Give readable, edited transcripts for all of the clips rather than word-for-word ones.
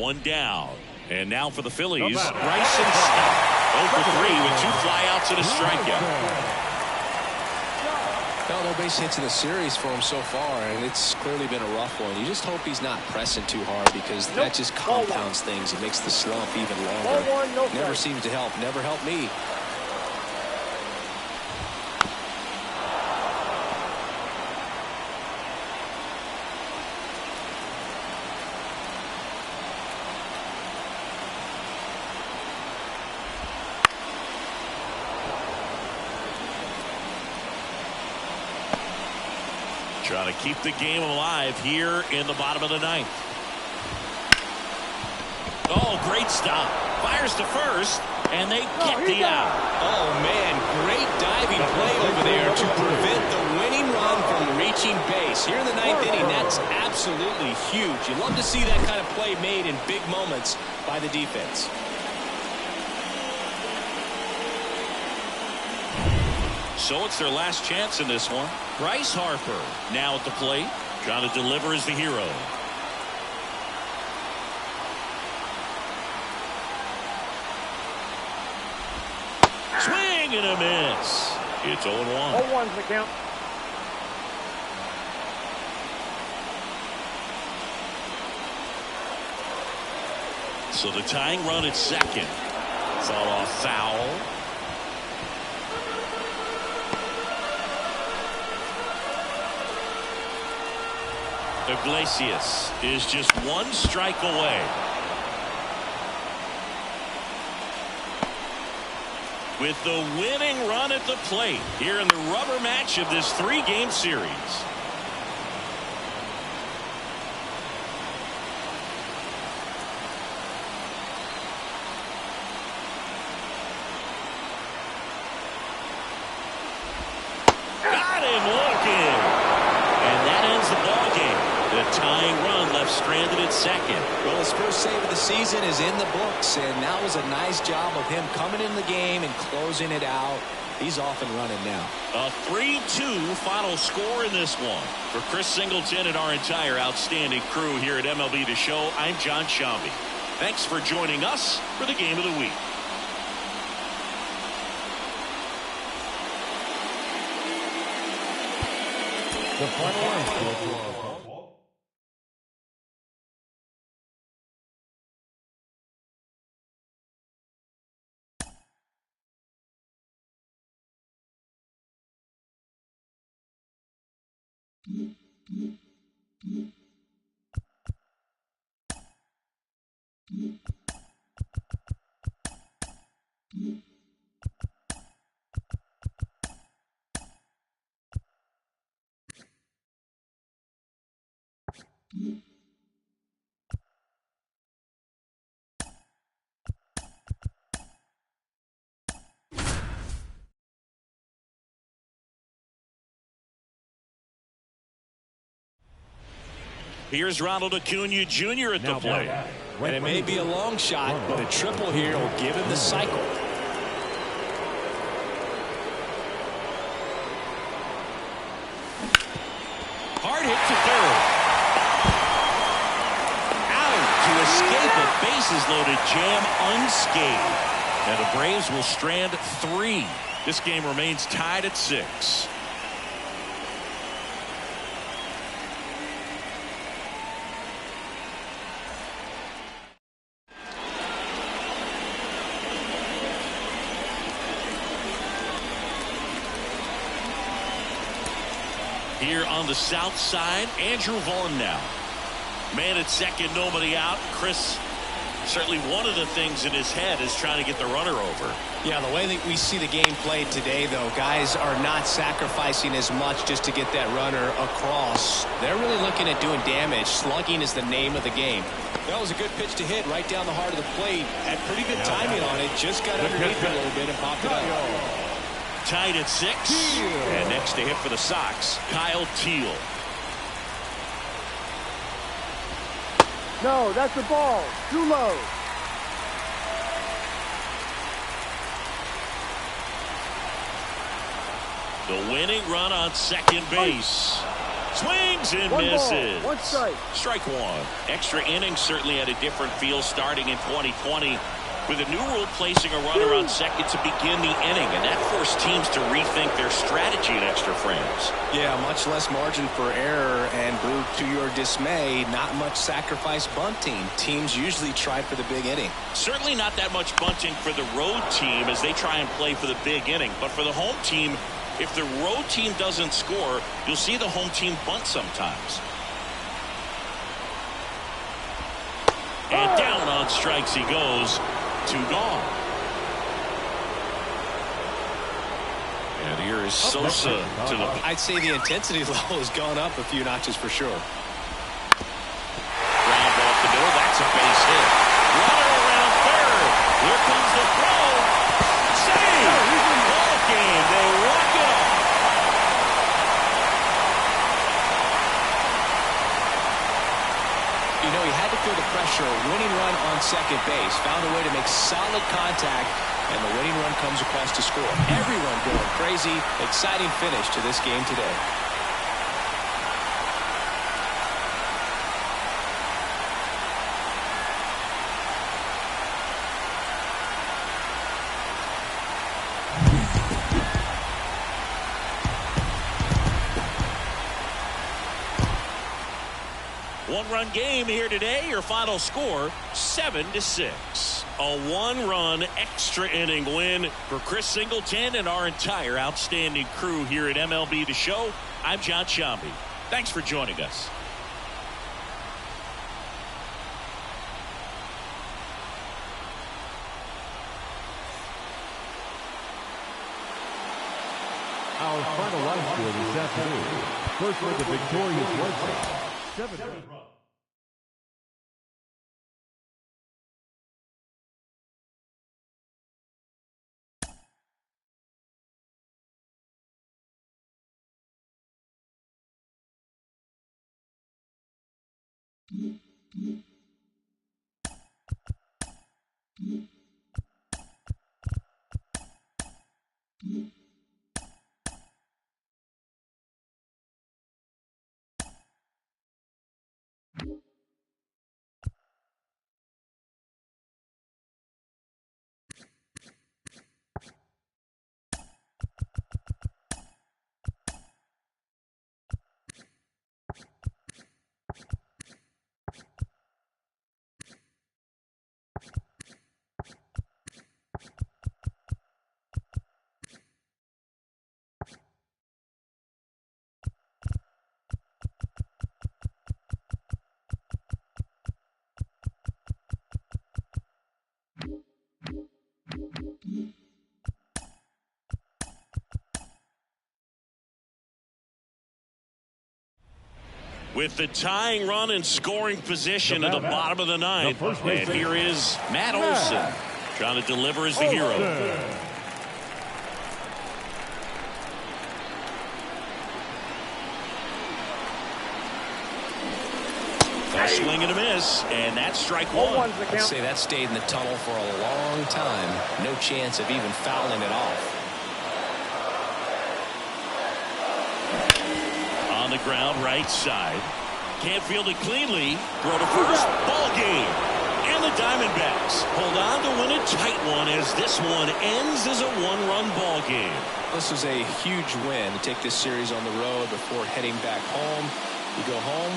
one down. And now for the Phillies, Bryson Stott. 0 for 3 with 2 flyouts and a strikeout. Well, no base hits in the series for him so far, and it's clearly been a rough one. You just hope he's not pressing too hard, because that just compounds things. It makes the slump even longer. Never seems to help. Never helped me. Trying to keep the game alive here in the bottom of the ninth. Oh, great stop. Fires to first, and they get the out. Oh, man, great diving play over there to prevent the winning run from reaching base. Here in the ninth inning, that's absolutely huge. You love to see that kind of play made in big moments by the defense. So it's their last chance in this one. Bryce Harper now at the plate, trying to deliver as the hero. Swing and a miss. It's 0-1. 0-1's the count. So the tying run at second. Fall off foul. Iglesias is just 1 strike away. With the winning run at the plate here in the rubber match of this 3-game series. Got him looking. And that ends the ball game. The tying run left stranded at second. Well, his first save of the season is in the books, and that was a nice job of him coming in the game and closing it out. He's off and running now. A 3-2 final score in this one. For Chris Singleton and our entire outstanding crew here at MLB The Show, I'm John Shambi. Thanks for joining us for the Game of the Week. The final line. Here's Ronald Acuna Jr. at the plate. And it may be a long shot, but a triple here will give him the cycle. Hard hit to third. Out to escape a bases-loaded jam unscathed. And the Braves will strand 3. This game remains tied at 6. Here on the south side, Andrew Vaughn now. Man at second, nobody out. Chris, certainly one of the things in his head is trying to get the runner over. Yeah, the way that we see the game played today, though, guys are not sacrificing as much just to get that runner across. They're really looking at doing damage. Slugging is the name of the game. That was a good pitch to hit right down the heart of the plate. Had pretty good timing on it. Just got underneath it a little bit and popped it up. Tied at 6. And next to hit for the Sox, Kyle Teel. No, that's the ball. Too low. The winning run on second base. Swings and One misses. ball, one strike. Strike one. Extra innings certainly had a different feel starting in 2020 with a new rule placing a runner on second to begin the inning, and that forced teams to rethink their strategy in extra frames. Yeah, much less margin for error, and Boog, to your dismay, not much sacrifice bunting. Teams usually try for the big inning. Certainly not that much bunting for the road team as they try and play for the big inning, but for the home team, if the road team doesn't score, you'll see the home team bunt sometimes. And down on strikes he goes. 2 gone. And here is Sosa to the... I'd say the intensity level has gone up a few notches for sure. Ground off the middle. That's a base hit. Runner around third. Here comes the throw. Save! Ball game. They walk it off. You know, he had to feel the pressure. Winning run on second base. Found a way to make solid contact, and the winning run comes across to score. Everyone going crazy. Exciting finish to this game today. One-run game here today. Your final score, 7-6. A one-run extra inning win for Chris Singleton and our entire outstanding crew here at MLB The Show. I'm John Shambi. Thanks for joining us. Our final line score this afternoon. First for the victorious Red Sox. 7 runs. With the tying run and scoring position at the bottom of the ninth. And here is Matt Olson trying to deliver as the hero. A swing and a miss, and that's strike one. I'd say that stayed in the tunnel for a long time. No chance of even fouling it off. On the ground, right side. Can't field it cleanly. Throw to first. Ball game. And the Diamondbacks hold on to win a tight one as this one ends as a one-run ball game. This was a huge win to take this series on the road before heading back home. You go home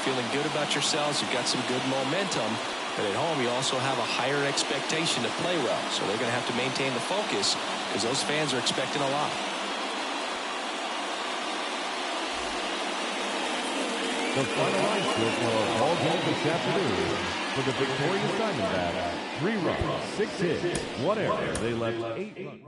feeling good about yourselves. You've got some good momentum. But at home, you also have a higher expectation to play well. So they're going to have to maintain the focus because those fans are expecting a lot. The final line score for our ball game this afternoon. For the victorious Diamondbacks, 3 runs, 6 hits, 1 error. They left 8 runs.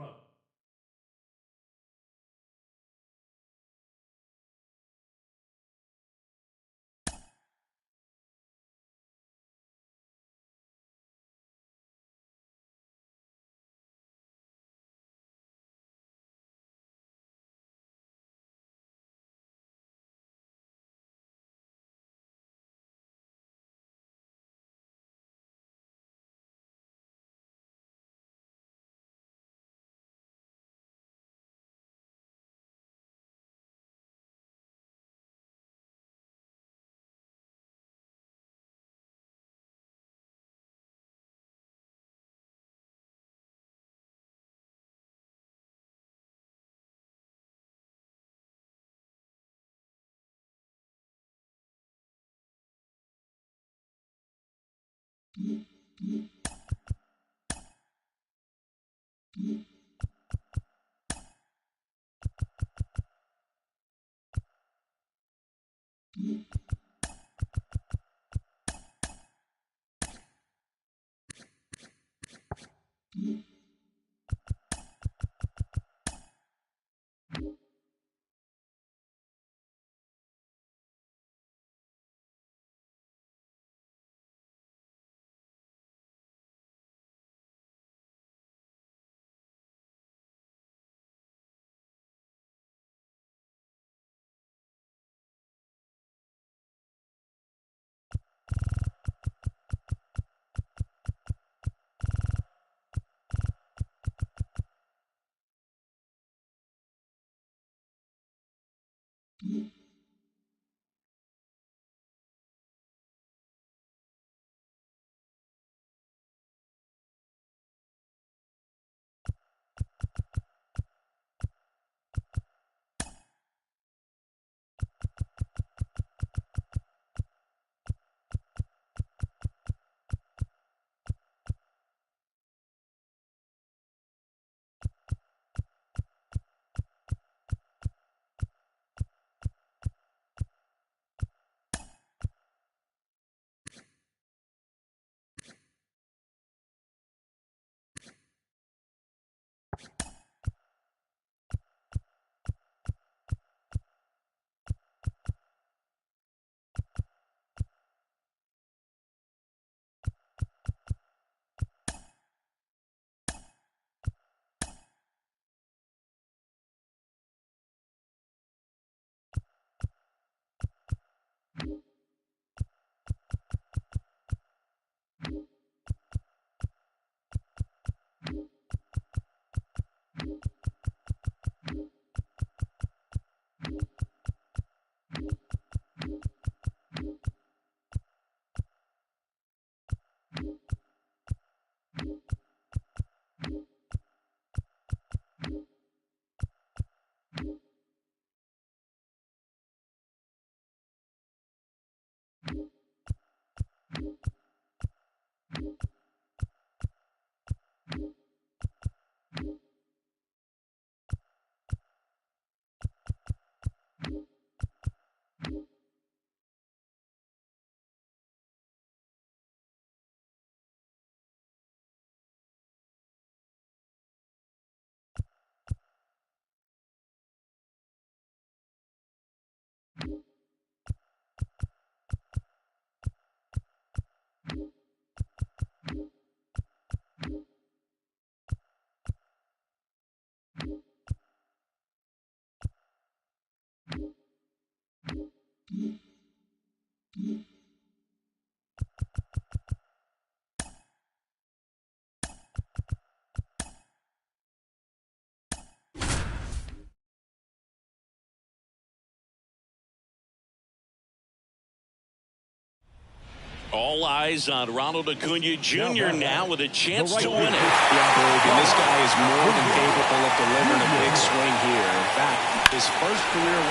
All eyes on Ronald Acuna Jr. now with a chance to win it. Yeah, Berg, and this guy is more than capable of delivering a big swing here. In fact, his first career.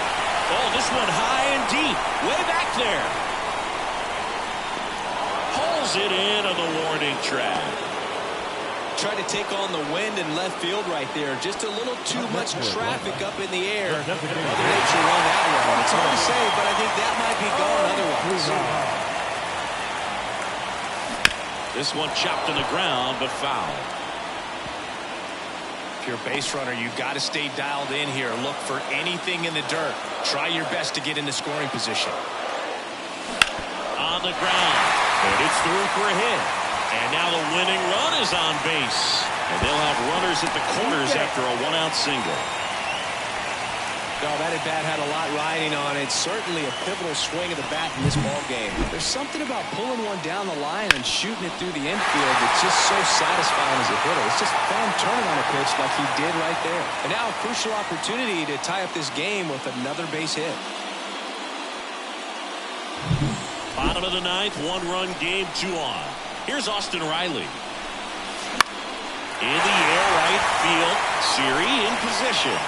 Oh, this one high and deep, way back there. Pulls it in on the warning track. Tried to take on the wind in left field right there. Just a little too much traffic up in the air. Mother Nature won that one. It's hard to say, but I think that might be gone otherwise. This one chopped in the ground, but foul. If you're a base runner, you've got to stay dialed in here. Look for anything in the dirt. Try your best to get into scoring position. On the ground, and it's through for a hit. And now the winning run is on base. And they'll have runners at the corners after a one-out single. No, that at-bat had a lot riding on it. Certainly a pivotal swing of the bat in this ball game. There's something about pulling one down the line and shooting it through the infield that's just so satisfying as a hitter. It's just fun turning on a pitch like he did right there. And now a crucial opportunity to tie up this game with another base hit. Bottom of the ninth, one-run game, 2 on. Here's Austin Riley. In the air, right field. Siri in position.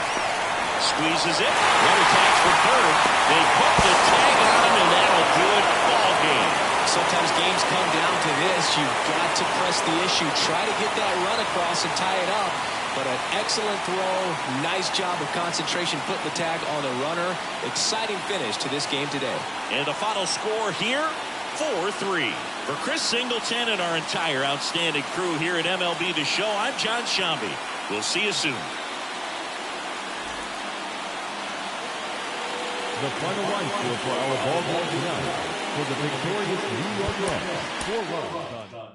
Squeezes it. Runner tags for third. They put the tag on him, and that'll do it. Ball game. sometimes games come down to this. You've got to press the issue. Try to get that run across and tie it up. But an excellent throw. Nice job of concentration putting the tag on the runner. Exciting finish to this game today. And the final score here, 4-3. For Chris Singleton and our entire outstanding crew here at MLB The Show, I'm John Shambi. We'll see you soon. The final line score for our ball game tonight for the victorious New York Mets. 4 runs on.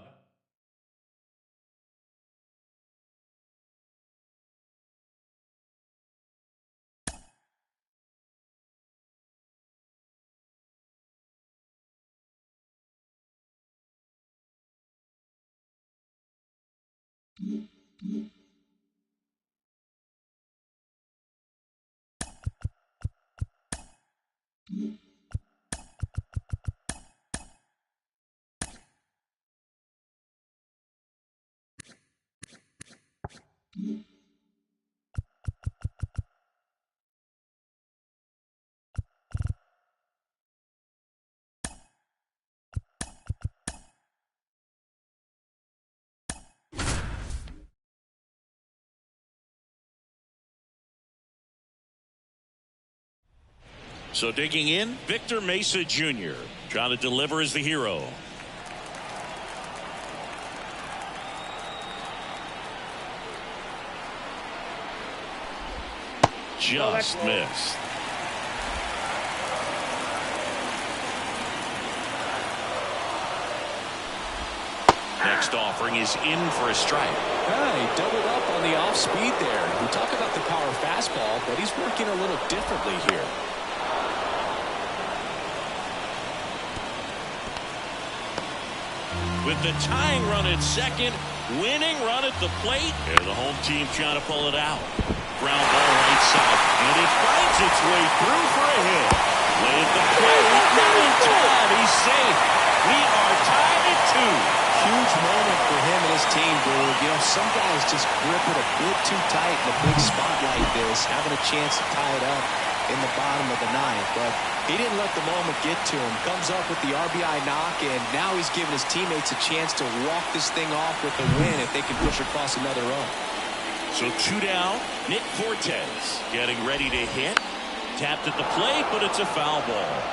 So digging in, Victor Mesa Jr. trying to deliver as the hero. Just missed. Next offering is in for a strike. He doubled up on the off speed there. We talk about the power fastball, but he's working a little differently here. With the tying run at second, winning run at the plate, and the home team trying to pull it out. Ground ball right side, and it finds its way through for a hit. Lay at the plate, not in time, he's safe. We are tied at 2. Huge moment for him and his team, Brew. You know, some guys just grip it a bit too tight in a big spot like this, having a chance to tie it up in the bottom of the ninth, but he didn't let the moment get to him. Comes up with the RBI knock, and now he's giving his teammates a chance to walk this thing off with a win if they can push across another run. So 2 down, Nick Fortes getting ready to hit. Tapped at the plate, but it's a foul ball.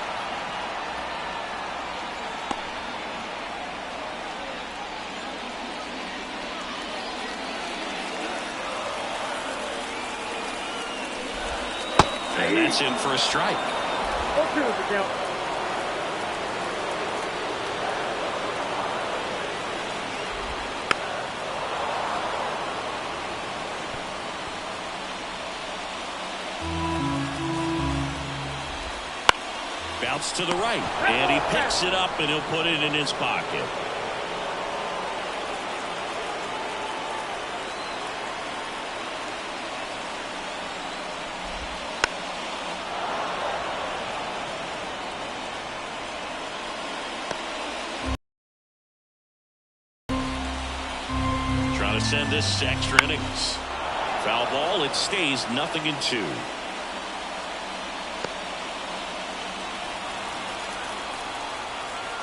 And that's in for a strike. Bounce to the right, and he picks it up, and he'll put it in his pocket. Trying to send this to extra innings. Foul ball, it stays 0-2.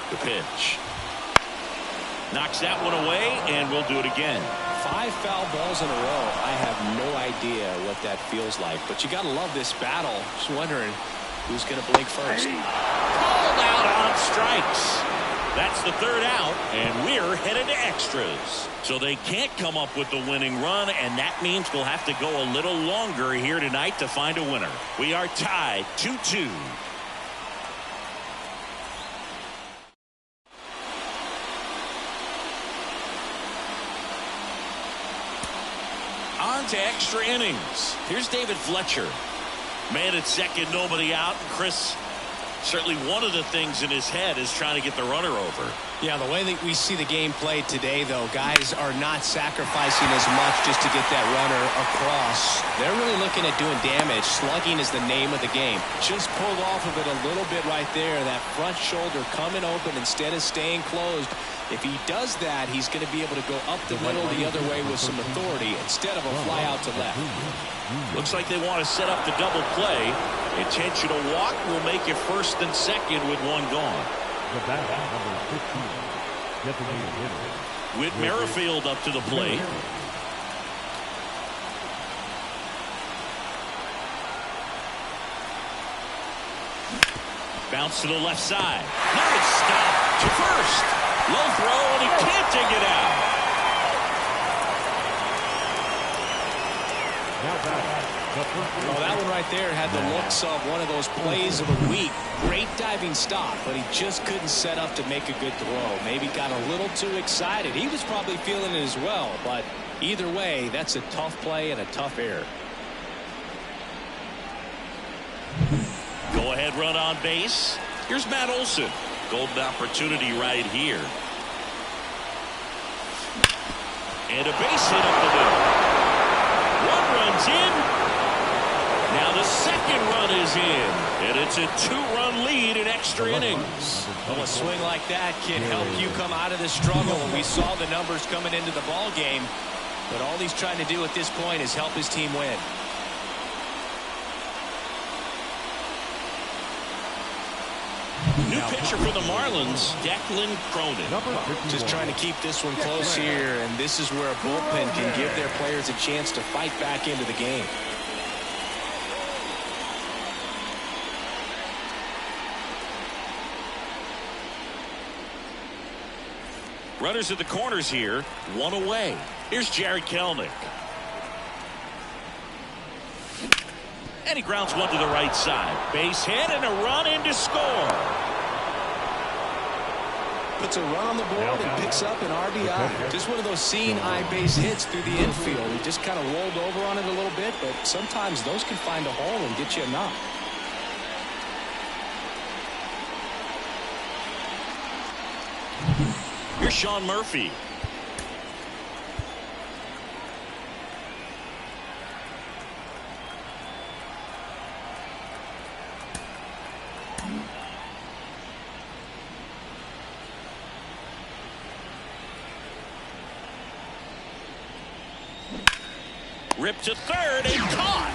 The pitch. Knocks that one away, and we'll do it again. 5 foul balls in a row. I have no idea what that feels like, but you got to love this battle. Just wondering who's going to blink first. Called out on strikes. That's the 3rd out, and we're headed to extras. So they can't come up with the winning run, and that means we'll have to go a little longer here tonight to find a winner. We are tied 2-2. On to extra innings. Here's David Fletcher. Man at second, nobody out. Chris, certainly one of the things in his head is trying to get the runner over. Yeah, the way that we see the game played today, though, guys are not sacrificing as much just to get that runner across. They're really looking at doing damage. Slugging is the name of the game. Just pulled off of it a little bit right there. That front shoulder coming open instead of staying closed. If he does that, he's going to be able to go up the middle the other way with some authority instead of a fly out to left. Looks like they want to set up the double play. Intentional walk will make you 1st and 2nd with 1 gone. The batter, number 15, designated hitter. Whit Merrifield up to the plate. Bounce to the left side. Now it's stopped to first. Low throw, and he can't dig it out. Now back. Oh, that one right there had the looks of one of those plays of the week. Great diving stop, but he just couldn't set up to make a good throw. Maybe got a little too excited. He was probably feeling it as well, but either way, that's a tough play and a tough error. Go ahead run on base. Here's Matt Olson. Golden opportunity right here. And a base hit up the middle. One run's in. Now the second run is in, and it's a 2-run lead in extra innings. Well, a swing like that can help you come out of the struggle. We saw the numbers coming into the ball game, but all he's trying to do at this point is help his team win. New pitcher for the Marlins, Declan Cronin. Just trying to keep this one close here, and this is where a bullpen can give their players a chance to fight back into the game. Runners at the corners here, one away. Here's Jarred Kelenic. And he grounds one to the right side. Base hit and a run in to score. Puts a run on the board and picks up an RBI. Just one of those seeing eye base hits through the infield. He just kind of rolled over on it a little bit, but sometimes those can find a hole and get you a knock. Here's Sean Murphy. Ripped to third and caught.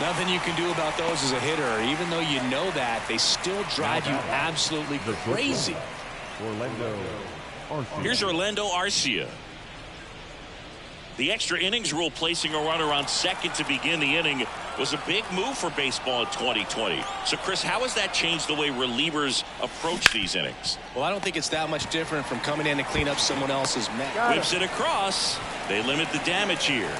Nothing you can do about those as a hitter. Even though you know that, they still drive you absolutely crazy. Orlando Arcia. Here's Orlando Arcia. The extra innings rule placing a runner on second to begin the inning was a big move for baseball in 2020. So, Chris, how has that changed the way relievers approach these innings? Well, I don't think it's that much different from coming in to clean up someone else's mess. Whips it across. They limit the damage here.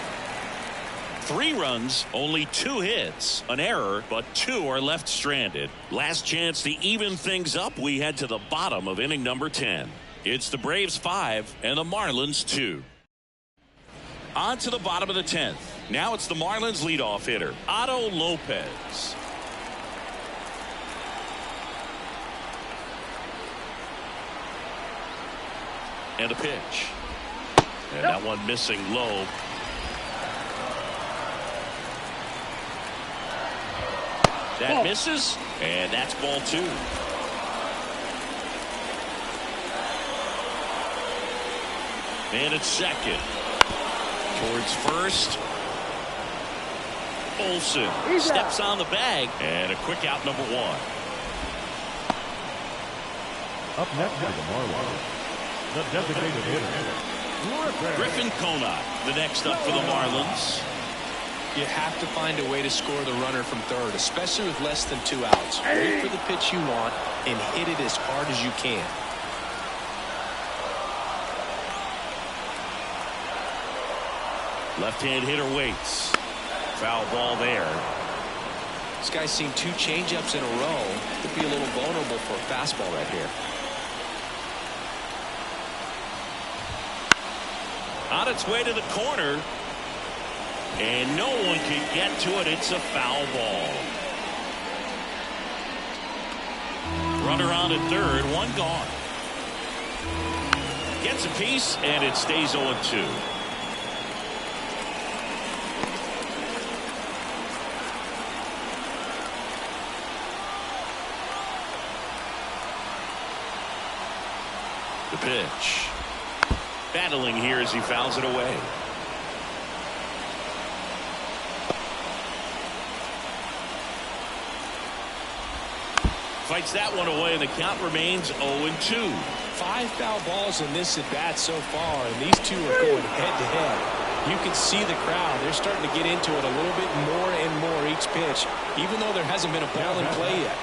3 runs, only 2 hits, an error, but 2 are left stranded. Last chance to even things up. We head to the bottom of inning number 10. It's the Braves 5 and the Marlins 2. On to the bottom of the 10th. Now it's the Marlins leadoff hitter, Otto Lopez. And a pitch. And that one missing low. That misses, and that's ball 2. And it's second. Towards first. Olson steps on the bag, and a quick out, number 1. Up next for the Marlins, the designated hitter, Griffin Conant, the next up for the Marlins. You have to find a way to score the runner from third, especially with less than 2 outs. Wait for the pitch you want and hit it as hard as you can. Left-hand hitter waits. Foul ball there. This guy's seen 2 changeups in a row. Could be a little vulnerable for a fastball right here. On its way to the corner. And no one can get to it. It's a foul ball. Runner on at third. 1 gone. Gets a piece, and it stays 0-2. The pitch. Battling here as he fouls it away. Fights that one away, and the count remains 0-2. 5 foul balls in this at-bat so far, and these two are going head-to-head. You can see the crowd. They're starting to get into it a little bit more and more each pitch, even though there hasn't been a ball in play yet.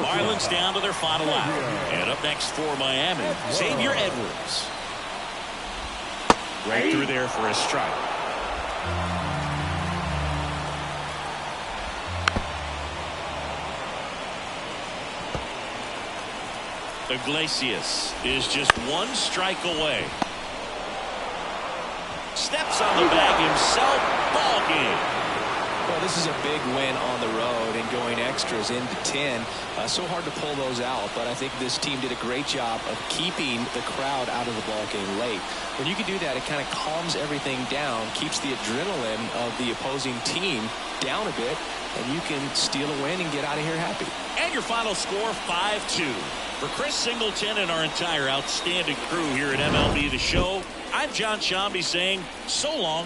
Marlins down to their final out. And up next for Miami, Xavier Edwards. Right through there for a strike. Iglesias is just 1 strike away. Steps on the bag himself. Ball game. Well, this is a big win on the road and going extras into 10. So hard to pull those out, but I think this team did a great job of keeping the crowd out of the ball game late. When you can do that, it kind of calms everything down, keeps the adrenaline of the opposing team down a bit, and you can steal a win and get out of here happy. And your final score, 5-2. For Chris Singleton and our entire outstanding crew here at MLB The Show, I'm John Shambi saying so long.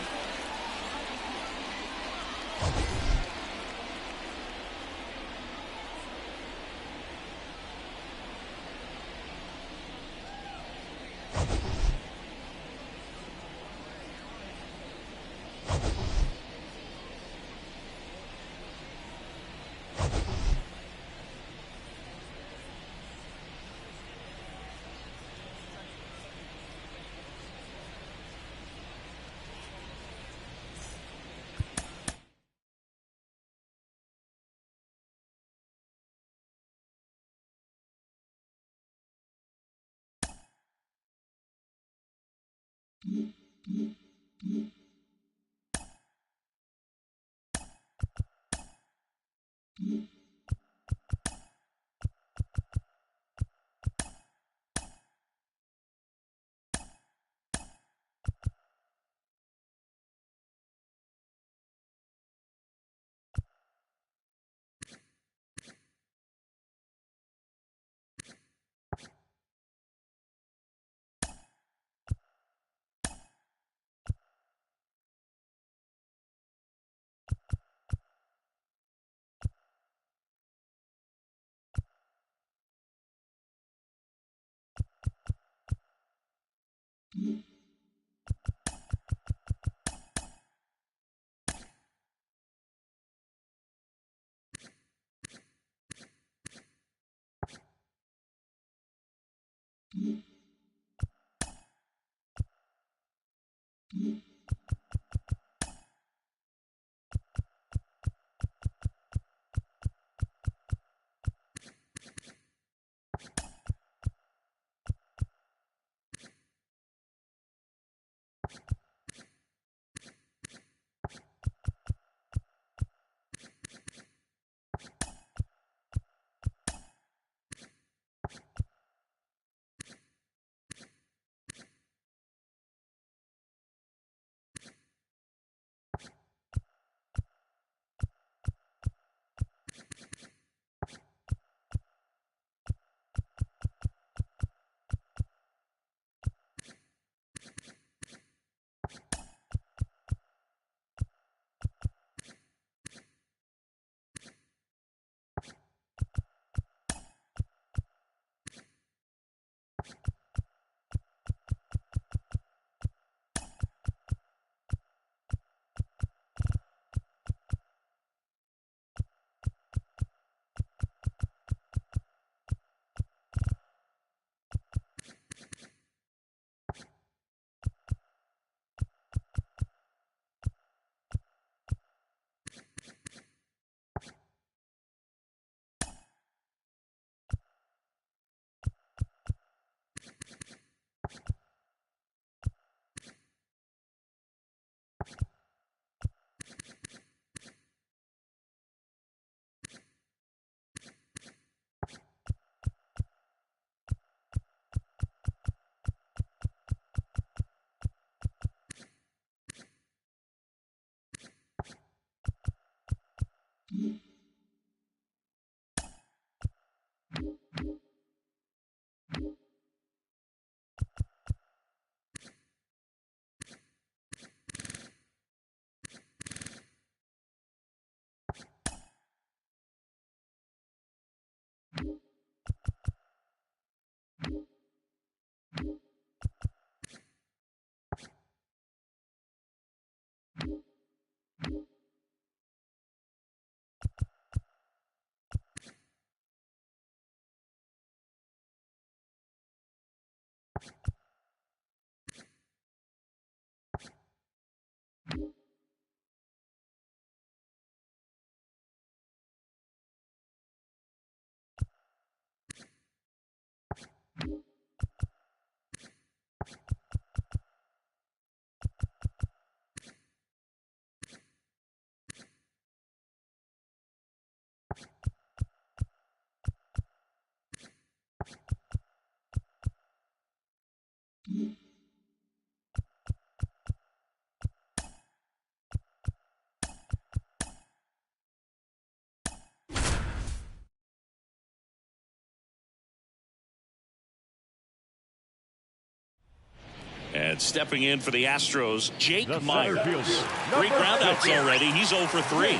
And stepping in for the Astros, Jake The Myers. center fielder, 3 number groundouts 50. already. He's 0 for 3.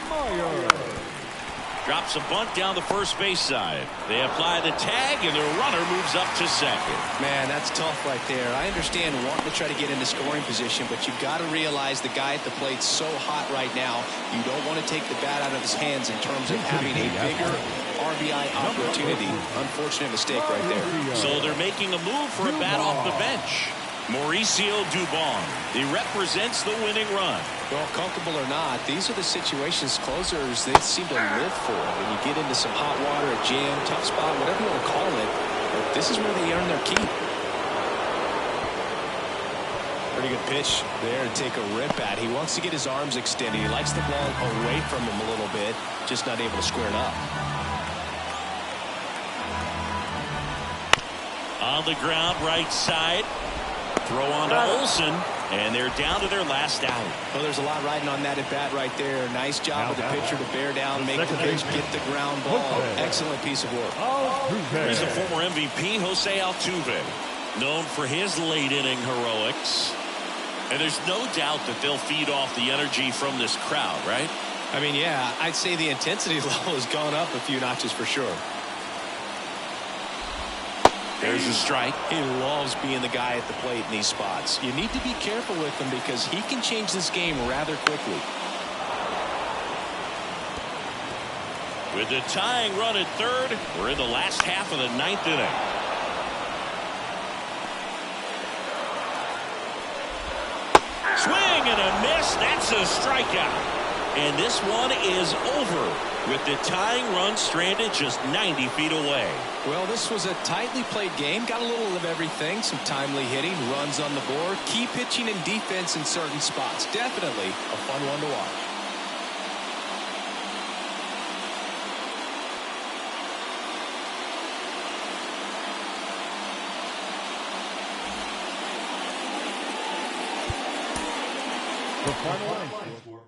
Myers. Drops a bunt down the first base side. They apply the tag, and their runner moves up to second. Man, that's tough right there. I understand wanting to try to get into scoring position, but you've got to realize the guy at the plate's so hot right now, you don't want to take the bat out of his hands in terms of having a bigger RBI opportunity. Unfortunate mistake right there. So they're making a move for a bat off the bench. Mauricio Dubon. He represents the winning run. Well, comfortable or not, these are the situations closers they seem to live for. When you get into some hot water, a jam, tough spot, whatever you want to call it, but this is where they earn their keep. Pretty good pitch there to take a rip at. He wants to get his arms extended. He likes the ball away from him a little bit, just not able to square it up. On the ground, right side. Throw on to Olsen, and they're down to their last out. Well, there's a lot riding on that at bat right there. Nice job of the pitcher to bear down, make the pitch, get the ground ball. Excellent piece of work. He's the former MVP, Jose Altuve, known for his late-inning heroics. And there's no doubt that they'll feed off the energy from this crowd, right? I mean, yeah, I'd say the intensity level has gone up a few notches for sure. There's a strike. He loves being the guy at the plate in these spots. You need to be careful with him because he can change this game rather quickly. With the tying run at third, we're in the last half of the 9th inning. Swing and a miss. That's a strikeout. And this one is over with the tying run stranded just 90 feet away. Well, this was a tightly played game. Got a little of everything. Some timely hitting, runs on the board, key pitching and defense in certain spots. Definitely a fun one to watch. The final line score.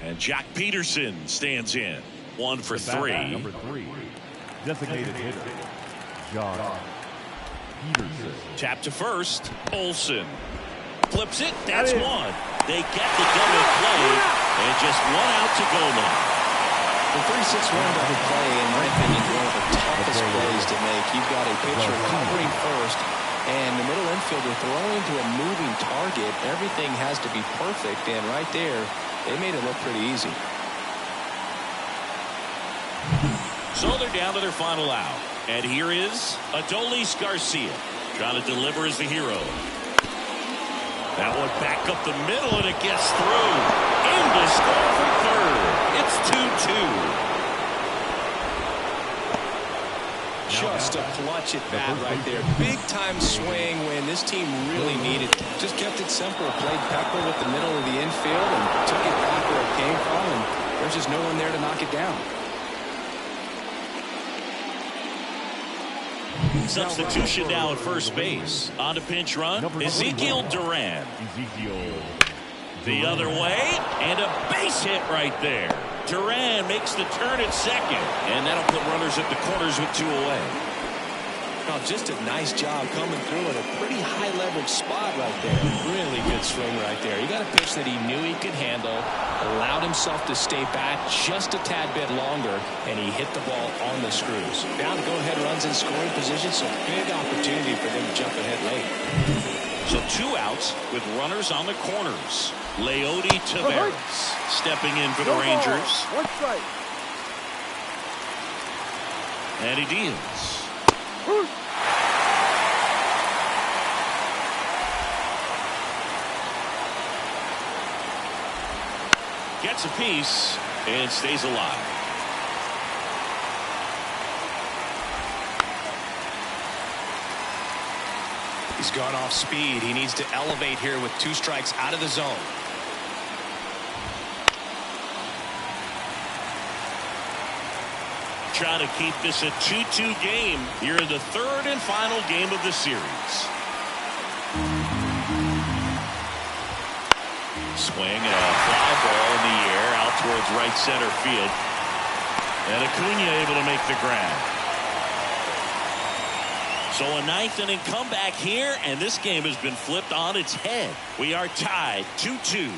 And Jack Peterson stands in. 1 for 3. Number 3, designated hitter, Josh Peterson. Tap to first. Olsen flips it. That's one. They get the double play, and just 1 out to go now. The 3-6-1 double play, in my opinion, is one of the toughest plays to make. You've got a pitcher covering first, and the middle infielder throwing to a moving target. Everything has to be perfect, and right there, they made it look pretty easy. So they're down to their final out. And here is Adolis Garcia trying to deliver as the hero. That one back up the middle, and it gets through. In to score for third. It's 2-2. Just a clutch at bat right there. Big time swing when this team really needed it. Just kept it simple. Played Pepper with the middle of the infield and took it back where it came from. And there's just no one there to knock it down. Substitution now at first base. On to pinch run, Ezekiel Duran. The other way, and a base hit right there. Duran makes the turn at second, and that'll put runners at the corners with 2 away. Oh, just a nice job coming through in a pretty high leverage spot right there. Really good swing right there. He got a pitch that he knew he could handle, allowed himself to stay back just a tad bit longer, and he hit the ball on the screws. Now the go-ahead runs in scoring position, so big opportunity for them to jump ahead late. So 2 outs with runners on the corners. Leody Taveras stepping in for the Rangers. One strike. And he deals. Gets a piece and stays alive. He's gone off speed. He needs to elevate here with 2 strikes out of the zone. Try to keep this a 2-2 game here in the 3rd and final game of the series. Swing and a fly ball in the air out towards right center field. And Acuna able to make the grab. So a 9th inning comeback here, and this game has been flipped on its head. We are tied 2-2.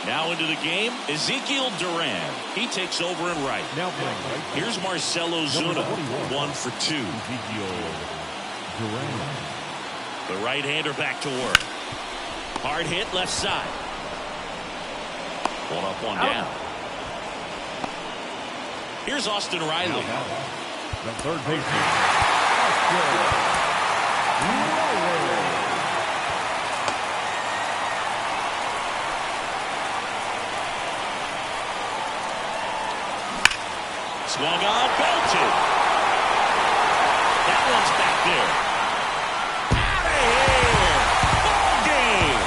Now into the game, Ezekiel Duran. He takes over in right. Now playing right. Here's Marcelo Zuna, 1 for 2. Ezekiel Duran. The right-hander back to work. Hard hit left side. 1 up, 1 down. Here's Austin Riley. The third baseman. Swung on, belted. That one's back there. Out of here. Ball game.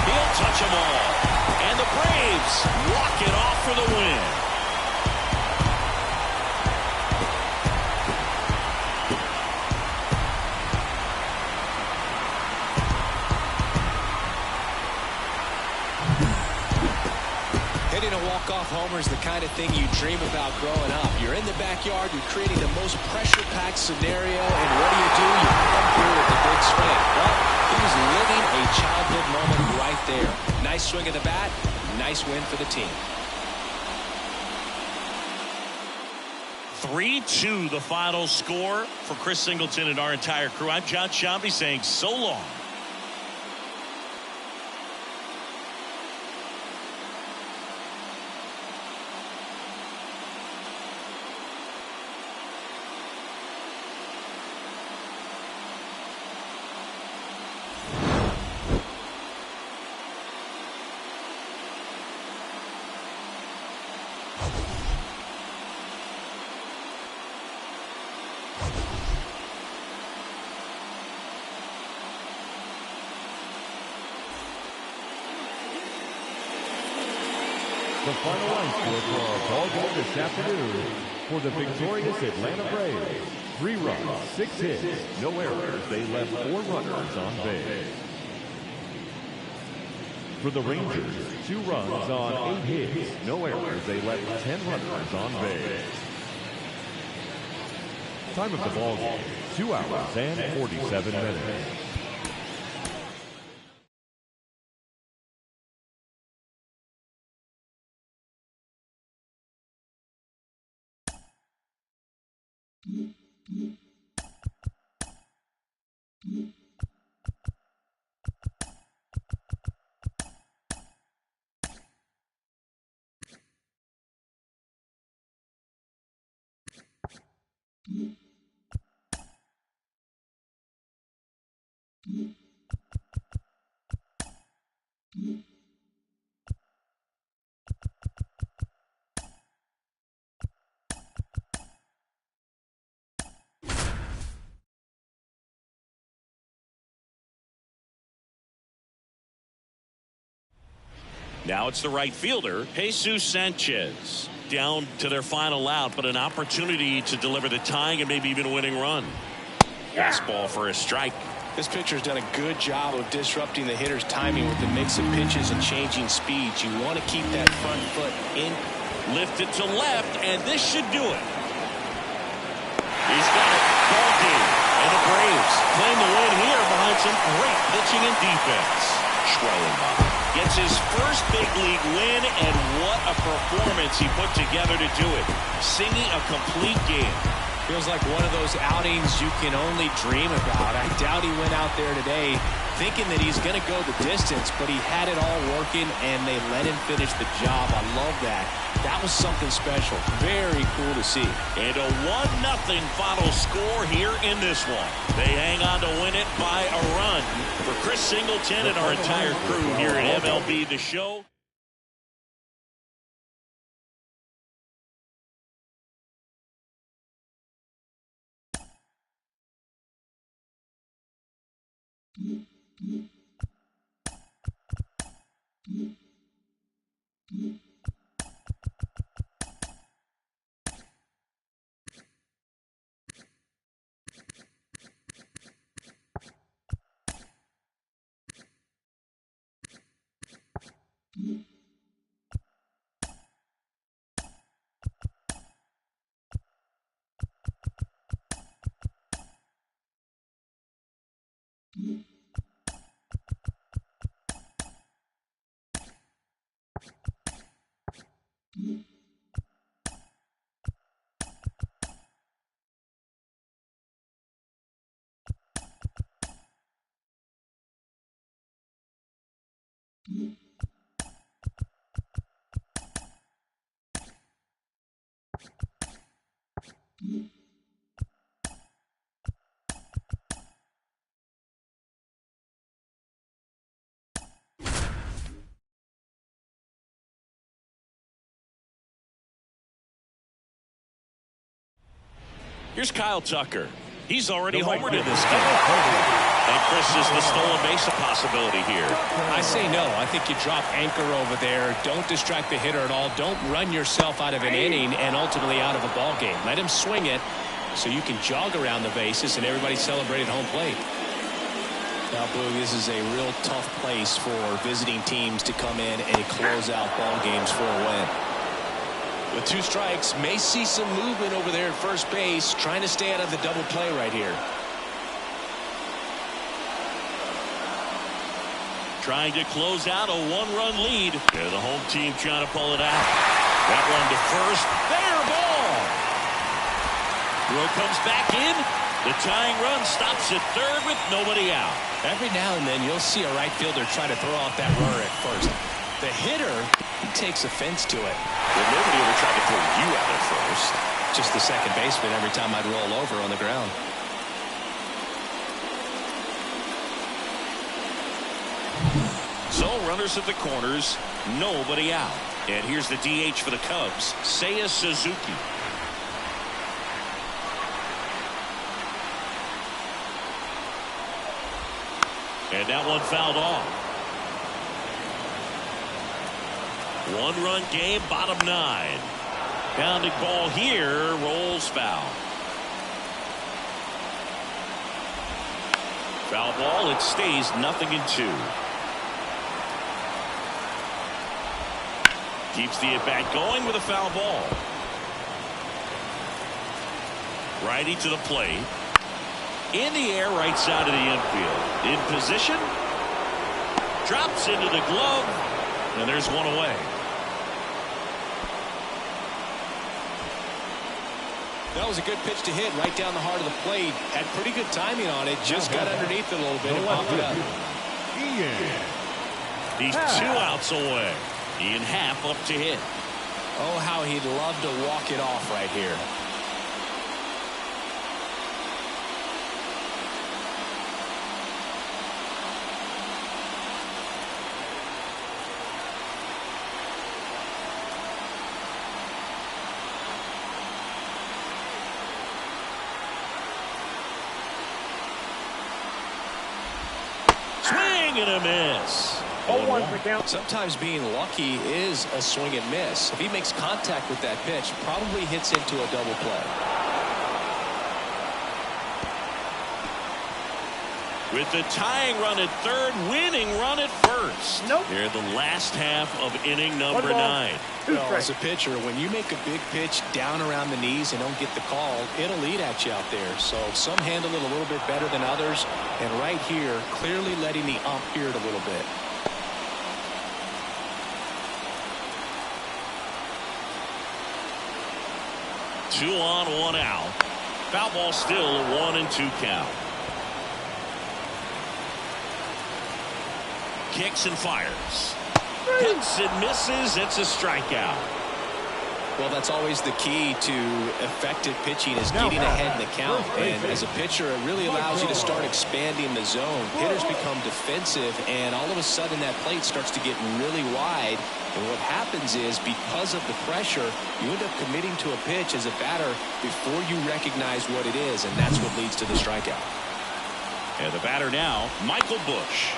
He'll touch them all. And the Braves walk it off for the win. Hitting a walk-off homer is the kind of thing you dream about growing up. You're in the backyard, you're creating the most pressure-packed scenario, and what do? You come through with the big swing. Well, he was living a childhood moment right there. Nice swing of the bat, nice win for the team. 3-2 the final score for Chris Singleton and our entire crew. I'm John Shambi saying so long. The final line score for our ball game this afternoon for the victorious Atlanta Braves. 3 runs, 6 hits, no errors. They left 4 runners on base. For the Rangers, 2 runs on 8 hits, no errors. They left 10 runners on base. Time of the ball game, 2 hours and 47 minutes. Now it's the right fielder, Jesus Sanchez. Down to their final out, but an opportunity to deliver the tying and maybe even a winning run. Fastball for a strike. This pitcher's done a good job of disrupting the hitter's timing with the mix of pitches and changing speeds. You want to keep that front foot in. Lifted to left, and this should do it. He's got it. Ball game. And the Braves claim the win here behind some great pitching and defense. Schwellenbach gets his first big league win, and what a performance he put together to do it. Singing a complete game. Feels like one of those outings you can only dream about. I doubt he went out there today thinking that he's going to go the distance, but he had it all working, and they let him finish the job. I love that. That was something special. Very cool to see. And a 1-0 final score here in this one. They hang on to win it by a run. For Chris Singleton and our entire crew here at MLB The Show. Here's Kyle Tucker. He's already homered in this game. And Chris, is the stolen base a possibility here? I say no. I think you drop anchor over there. Don't distract the hitter at all. Don't run yourself out of an inning and ultimately out of a ball game. Let him swing it so you can jog around the bases and everybody celebrate at home plate. Now, Boog, this is a real tough place for visiting teams to come in and close out ball games for a win. With 2 strikes, may see some movement over there at first base, trying to stay out of the double play right here. Trying to close out a 1-run lead. And the home team trying to pull it out. That one to first. Fair ball. Throw comes back in. The tying run stops at third with nobody out. Every now and then you'll see a right fielder try to throw off that runner at first. The hitter, he takes offense to it. Well, nobody ever tried to throw you out at first. Just the second baseman every time I'd roll over on the ground. So runners at the corners, nobody out. And here's the DH for the Cubs, Seiya Suzuki. And that one fouled off. 1-run game, bottom 9. Pounding ball here, rolls foul. Foul ball, it stays 0-2. Keeps the at-bat going with a foul ball. Righty to the plate. In the air, right side of the infield. In position. Drops into the glove. And there's one away. That was a good pitch to hit right down the heart of the plate. Had pretty good timing on it. Just got underneath it a little bit and popped it up. He's 2 outs away. Ian Happ up to hit. Oh, how he'd love to walk it off right here. Swing and a miss. 0-1 for count. Sometimes being lucky is a swing and miss. If he makes contact with that pitch, probably hits into a double play. with the tying run at third, winning run at first. Nope. They're the last half of inning number 9. Well, as a pitcher, when you make a big pitch down around the knees and don't get the call, it'll eat at you out there. So some handle it a little bit better than others. And right here, clearly letting the ump hear it a little bit. Two on, one out. Foul ball still a 1-2 count. Kicks and fires. Hits and misses. It's a strikeout. Well, that's always the key to effective pitching is getting ahead in the count. And as a pitcher, it really allows you to start expanding the zone. Hitters become defensive, and all of a sudden that plate starts to get really wide. And what happens is, because of the pressure, you end up committing to a pitch as a batter before you recognize what it is, and that's what leads to the strikeout. And the batter now, Michael Busch.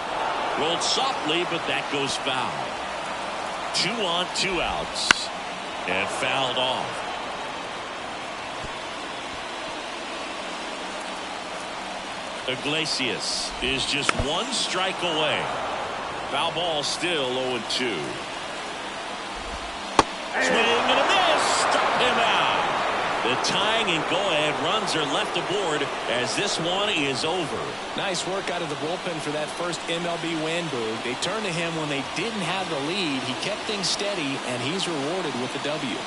Rolled softly, but that goes foul. 2 on, 2 outs. And fouled off. Iglesias is just 1 strike away. Foul ball still 0-2. Swing and a miss. Struck him out. The tying and go-ahead runs are left aboard as this one is over. Nice work out of the bullpen for that first MLB win, Boog. They turned to him when they didn't have the lead. He kept things steady, and he's rewarded with the W.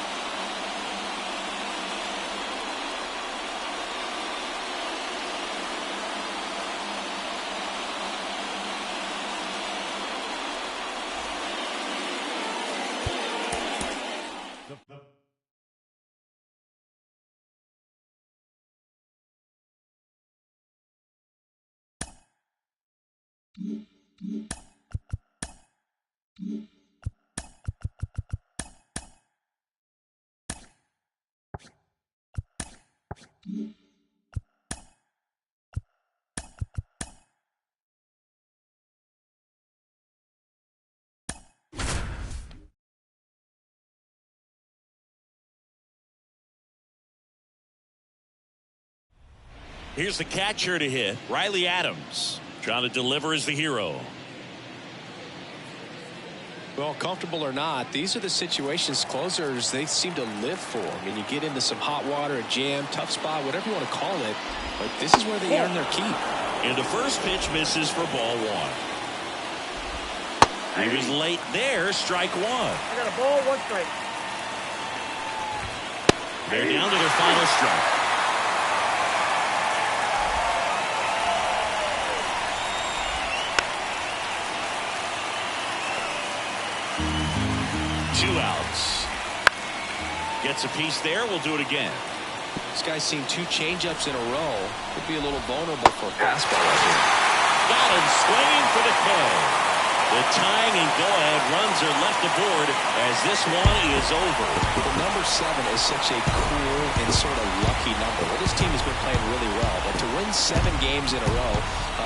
Here's the catcher to hit, Riley Adams. Trying to deliver as the hero. Well, comfortable or not, these are the situations closers they seem to live for. I mean, you get into some hot water, a jam, tough spot, whatever you want to call it, but this is where they earn their keep. And the first pitch misses for ball 1. He was late there, strike 1. I got a ball, 1 strike. They're down to their final strike. Two outs. Gets a piece there. We'll do it again. This guy's seen 2 changeups in a row. Could be a little vulnerable for a fastball right here. Got him swinging for the K. The tying and go-ahead runs are left aboard as this one is over. The number 7 is such a cool and sort of lucky number. Well, this team has been playing really well, but to win 7 games in a row,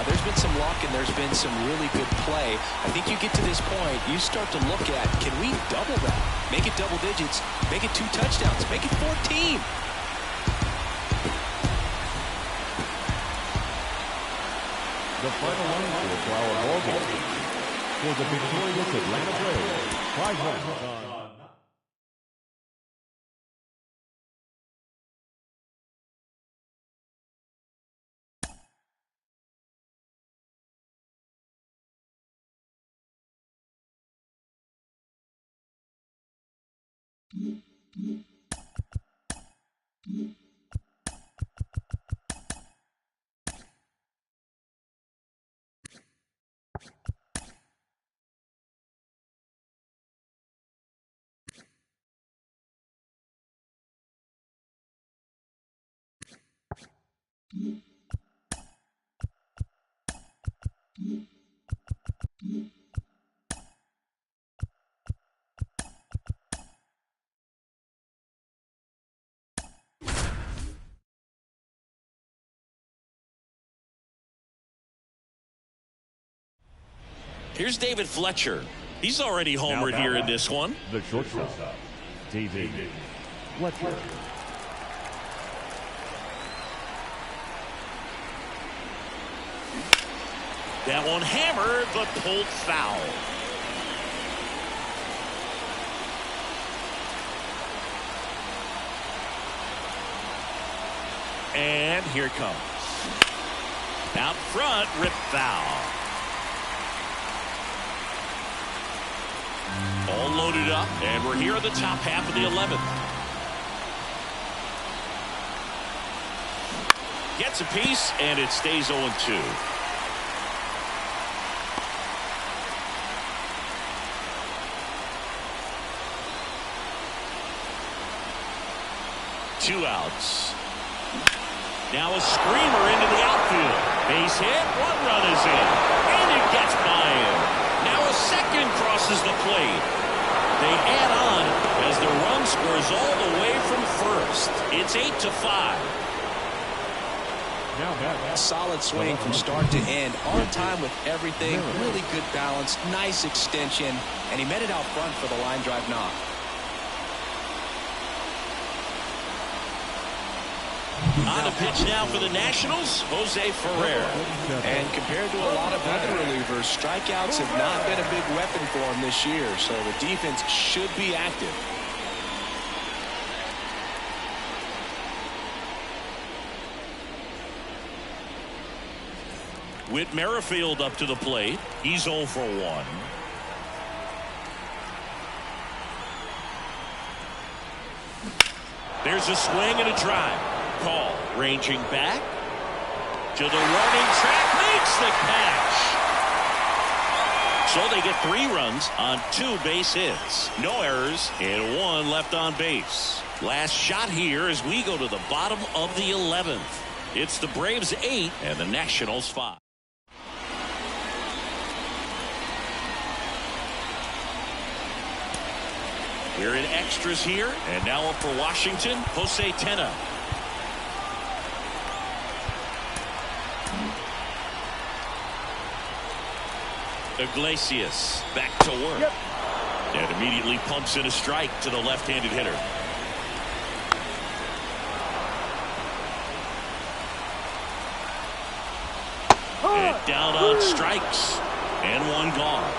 there's been some luck and there's been some really good play. I think you get to this point, you start to look at, can we double that? Make it double digits, make it 2 touchdowns, make it 14. The final line for our ball game for the victorious Atlanta Braves. 5 runs on. Here's David Fletcher. He's already homered here in this one. The shortstop, David Fletcher. That one hammered, but pulled foul. And here it comes. Out front, rip foul. All loaded up, and we're here at the top half of the 11th. Gets a piece, and it stays 0-2. Two outs. Now a screamer into the outfield. Base hit, one run is in, and it gets by him. Now a second crosses the plate. They add on as the run scores all the way from first. It's 8-5. A solid swing from start to end. On time with everything. Really good balance. Nice extension. And he met it out front for the line drive knock. On the pitch now for the Nationals, Jose Ferrer. And compared to a lot of other relievers, strikeouts have not been a big weapon for him this year. So the defense should be active. Whit Merrifield up to the plate. He's 0 for 1. There's a swing and a drive. Call ranging back to the running track, makes the catch. So they get 3 runs on 2 base hits. No errors and 1 left on base. Last shot here as we go to the bottom of the 11th. It's the Braves 8 and the Nationals 5. We're in extras here, and now up for Washington, Jose Tena. Iglesias back to work. And immediately pumps in a strike to the left-handed hitter. And down on strikes. And 1 gone.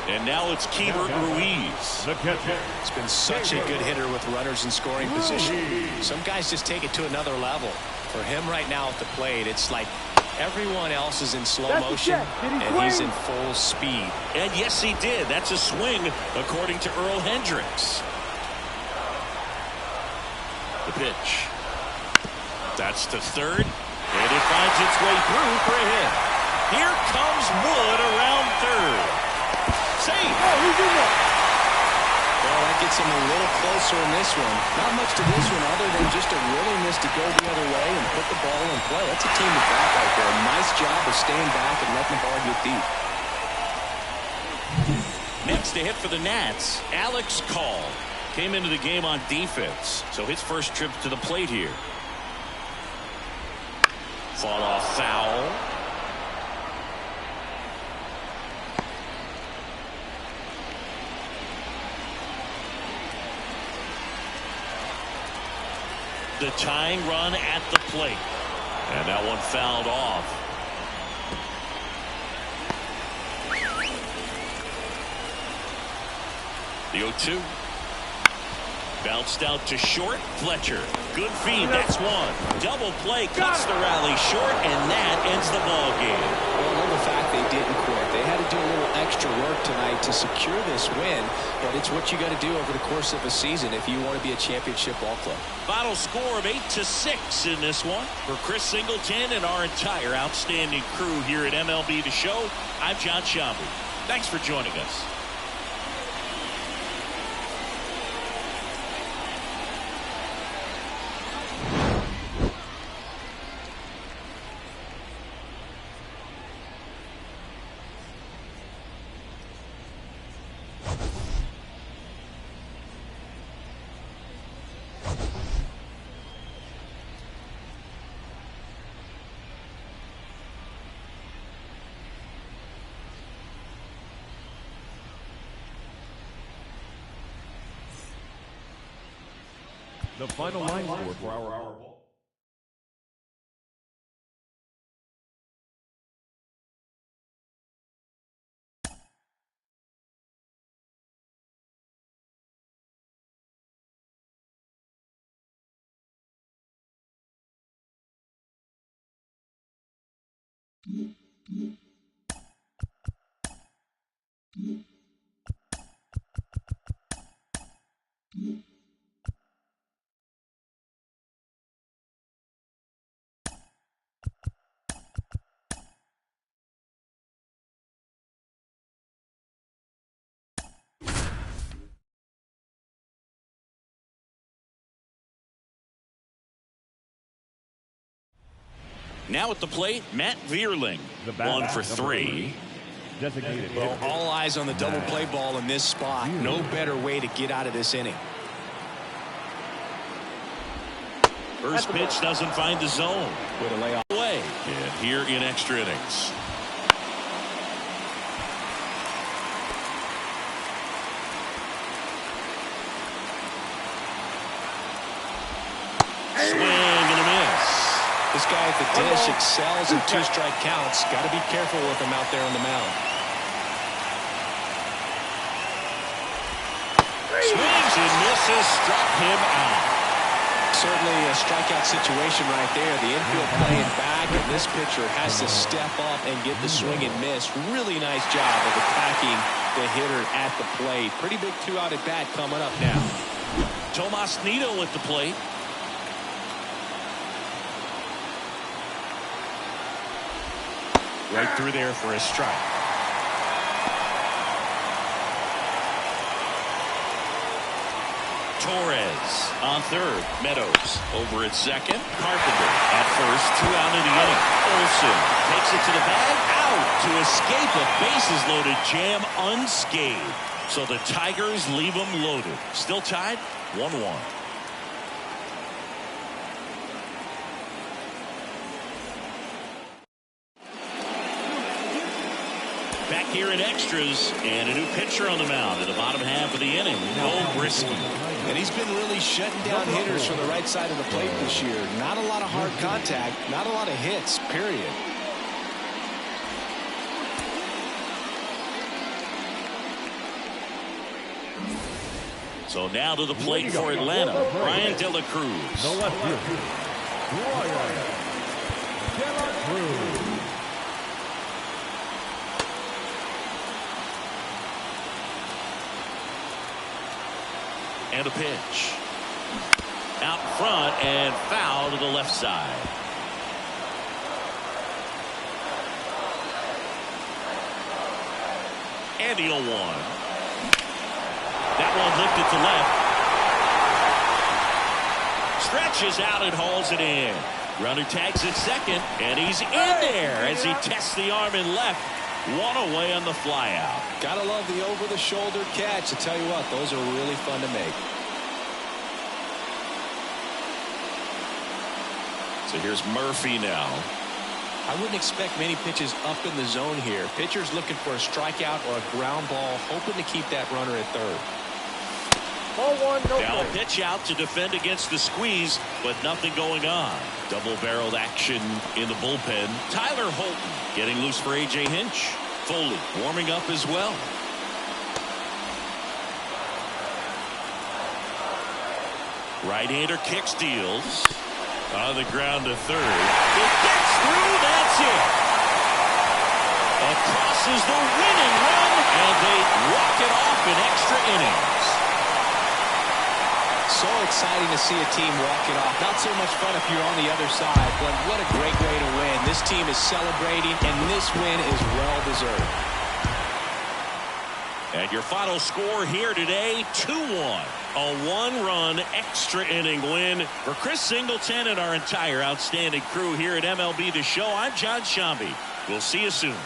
And now it's Keibert Ruiz. It's been such a good hitter with runners in scoring position. Some guys just take it to another level. For him right now at the plate, it's like everyone else is in slow motion, and he's in full speed. And yes, he did. That's a swing, according to Earl Hendricks. The pitch. That's to third, and it finds its way through for a hit. Here comes Wood around third. Save. Oh, he's in there. Well, that gets him a little closer in this one. Not much to this one other than just a willingness to go the other way and put the ball in play. That's a team of back right there. Nice job of staying back and letting the ball get deep. Next to hit for the Nats, Alex Call. Came into the game on defense, so his first trip to the plate here. Fought off foul. The tying run at the plate. And that one fouled off. The 0-2. Bounced out to short. Fletcher. Good feed. That's 1. Double play. Cuts the rally short, and that ends the ball game. Well, I love the fact they didn't quit. They had to do a little extra work tonight to secure this win, but it's what you got to do over the course of a season if you want to be a championship ball club. Final score of 8-6 in this one. For Chris Singleton and our entire outstanding crew here at MLB The Show, I'm John Sciambi. Thanks for joining us. The final line score for our Now at the plate, Matt Vierling. 1 for 3. Designated Well, hitter. all eyes on the double play ball in this spot. No better way to get out of this inning. First pitch doesn't find the zone. With a layoff. Away. And here in extra innings. Swing and a miss. This guy at the dish excels in 2-strike counts. Got to be careful with him out there on the mound. Swings and misses. Struck him out. Certainly a strikeout situation right there. The infield playing back, and this pitcher has to step up and get the swing and miss. Really nice job of attacking the hitter at the plate. Pretty big 2-out at bat coming up now. Tomas Nido at the plate. Right through there for a strike. Torres on third. Meadows over at second. Carpenter at first. 2 out of the inning. Olsen takes it to the bag. Out to escape a bases loaded jam unscathed. So the Tigers leave them loaded. Still tied 1-1. Back here in extras, and a new pitcher on the mound in the bottom half of the inning, Cole Brisky. And he's been really shutting down hitters from the right side of the plate this year. Not a lot of hard contact, not a lot of hits, period. So now to the plate for Atlanta, Brian De La Cruz. The left fielder, Brian De La Cruz. And a pitch. Out front and foul to the left side. And the 0-1. That one lifted to left. Stretches out and hauls it in. Runner tags at second, and he's in there as he tests the arm in left. One away on the flyout. Gotta love the over-the-shoulder catch. I tell you what, those are really fun to make. So here's Murphy now. I wouldn't expect many pitches up in the zone here. Pitcher's looking for a strikeout or a ground ball, hoping to keep that runner at third. Ball 1, no Now a play. pitch out to defend against the squeeze, but nothing going on. Double-barreled action in the bullpen. Tyler Holton getting loose for A.J. Hinch. Foley warming up as well. Right-hander kick steals. On the ground to third. It gets through. That's it. Across is the winning run, and they walk it off in extra innings. So exciting to see a team walk it off. Not so much fun if you're on the other side, but what a great way to win. This team is celebrating, and this win is well-deserved. And your final score here today, 2-1. A 1-run extra inning win for Chris Singleton and our entire outstanding crew here at MLB The Show. I'm John Shambi. We'll see you soon.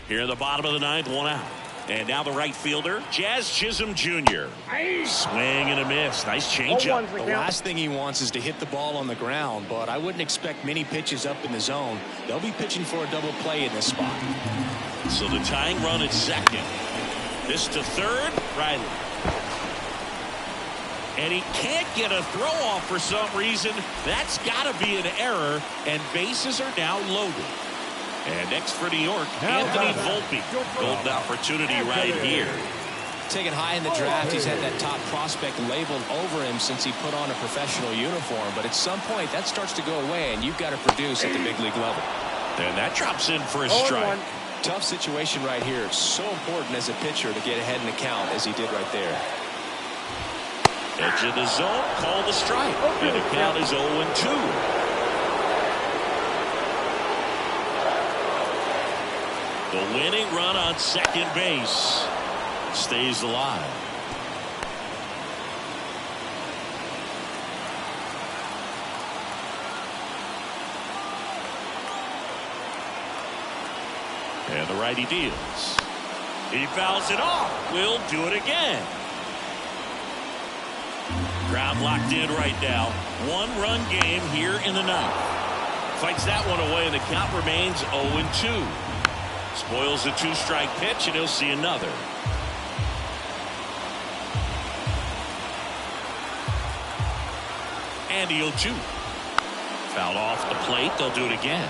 Here in the bottom of the ninth, one out. And now the right fielder, Jazz Chisholm Jr. Swing and a miss. Nice changeup. The last thing he wants is to hit the ball on the ground, but I wouldn't expect many pitches up in the zone. They'll be pitching for a double play in this spot. So the tying run at second. This to third, Riley. And he can't get a throw off for some reason. That's got to be an error, and bases are now loaded. And next for New York, Anthony Volpe. Golden opportunity right here. Taken high in the draft, he's had that top prospect labeled over him since he put on a professional uniform. But at some point, that starts to go away, and you've got to produce at the big league level. And that drops in for a strike. Tough situation right here. It's so important as a pitcher to get ahead in the count as he did right there. Edge of the zone, call the strike. And the count is 0-2. The winning run on second base stays alive. And the righty deals. He fouls it off. We'll do it again. Crowd locked in right now. One-run game here in the ninth. Fights that one away, and the count remains 0-2. Spoils a two-strike pitch, and he'll see another. And the 0-2. Fouled off the plate. They'll do it again.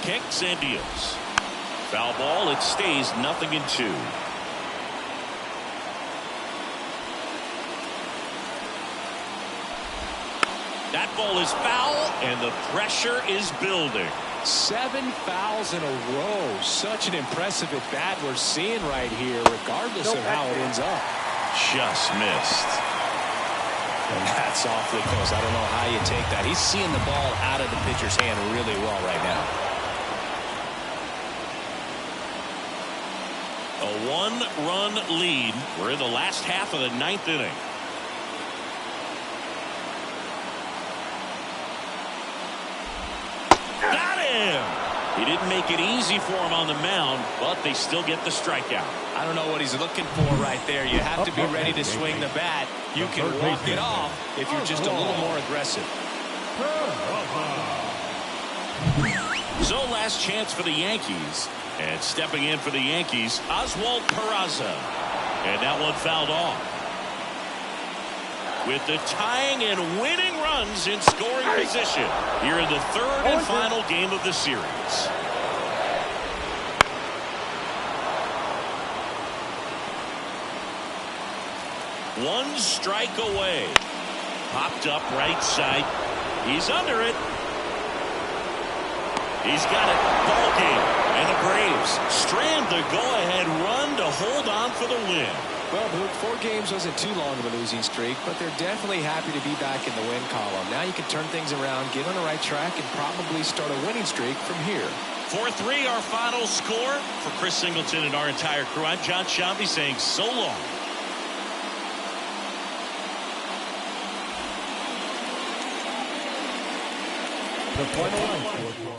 Kicks and deals. Foul ball. It stays 0-2. That ball is foul, and the pressure is building. 7 fouls in a row. Such an impressive at bat we're seeing right here, regardless of how it ends up. Just missed. And that's awfully close. I don't know how you take that. He's seeing the ball out of the pitcher's hand really well right now. A one-run lead. We're in the last half of the ninth inning. Got him! He didn't make it easy for him on the mound, but they still get the strikeout. I don't know what he's looking for right there. You have to be ready to swing the bat. You can walk it off if you're just a little more aggressive. So last chance for the Yankees. And stepping in for the Yankees, Oswald Peraza. And that one fouled off. With the tying and winning runs in scoring position here in the third and final game of the series. One strike away. Popped up right side. He's under it. He's got it. Ball game. And the Braves strand the go-ahead run to hold on for the win. Well, Luke, 4 games wasn't too long of a losing streak, but they're definitely happy to be back in the win column. Now you can turn things around, get on the right track, and probably start a winning streak from here. 4-3 our final score. For Chris Singleton and our entire crew, I'm John Shambi saying so long. The final line score.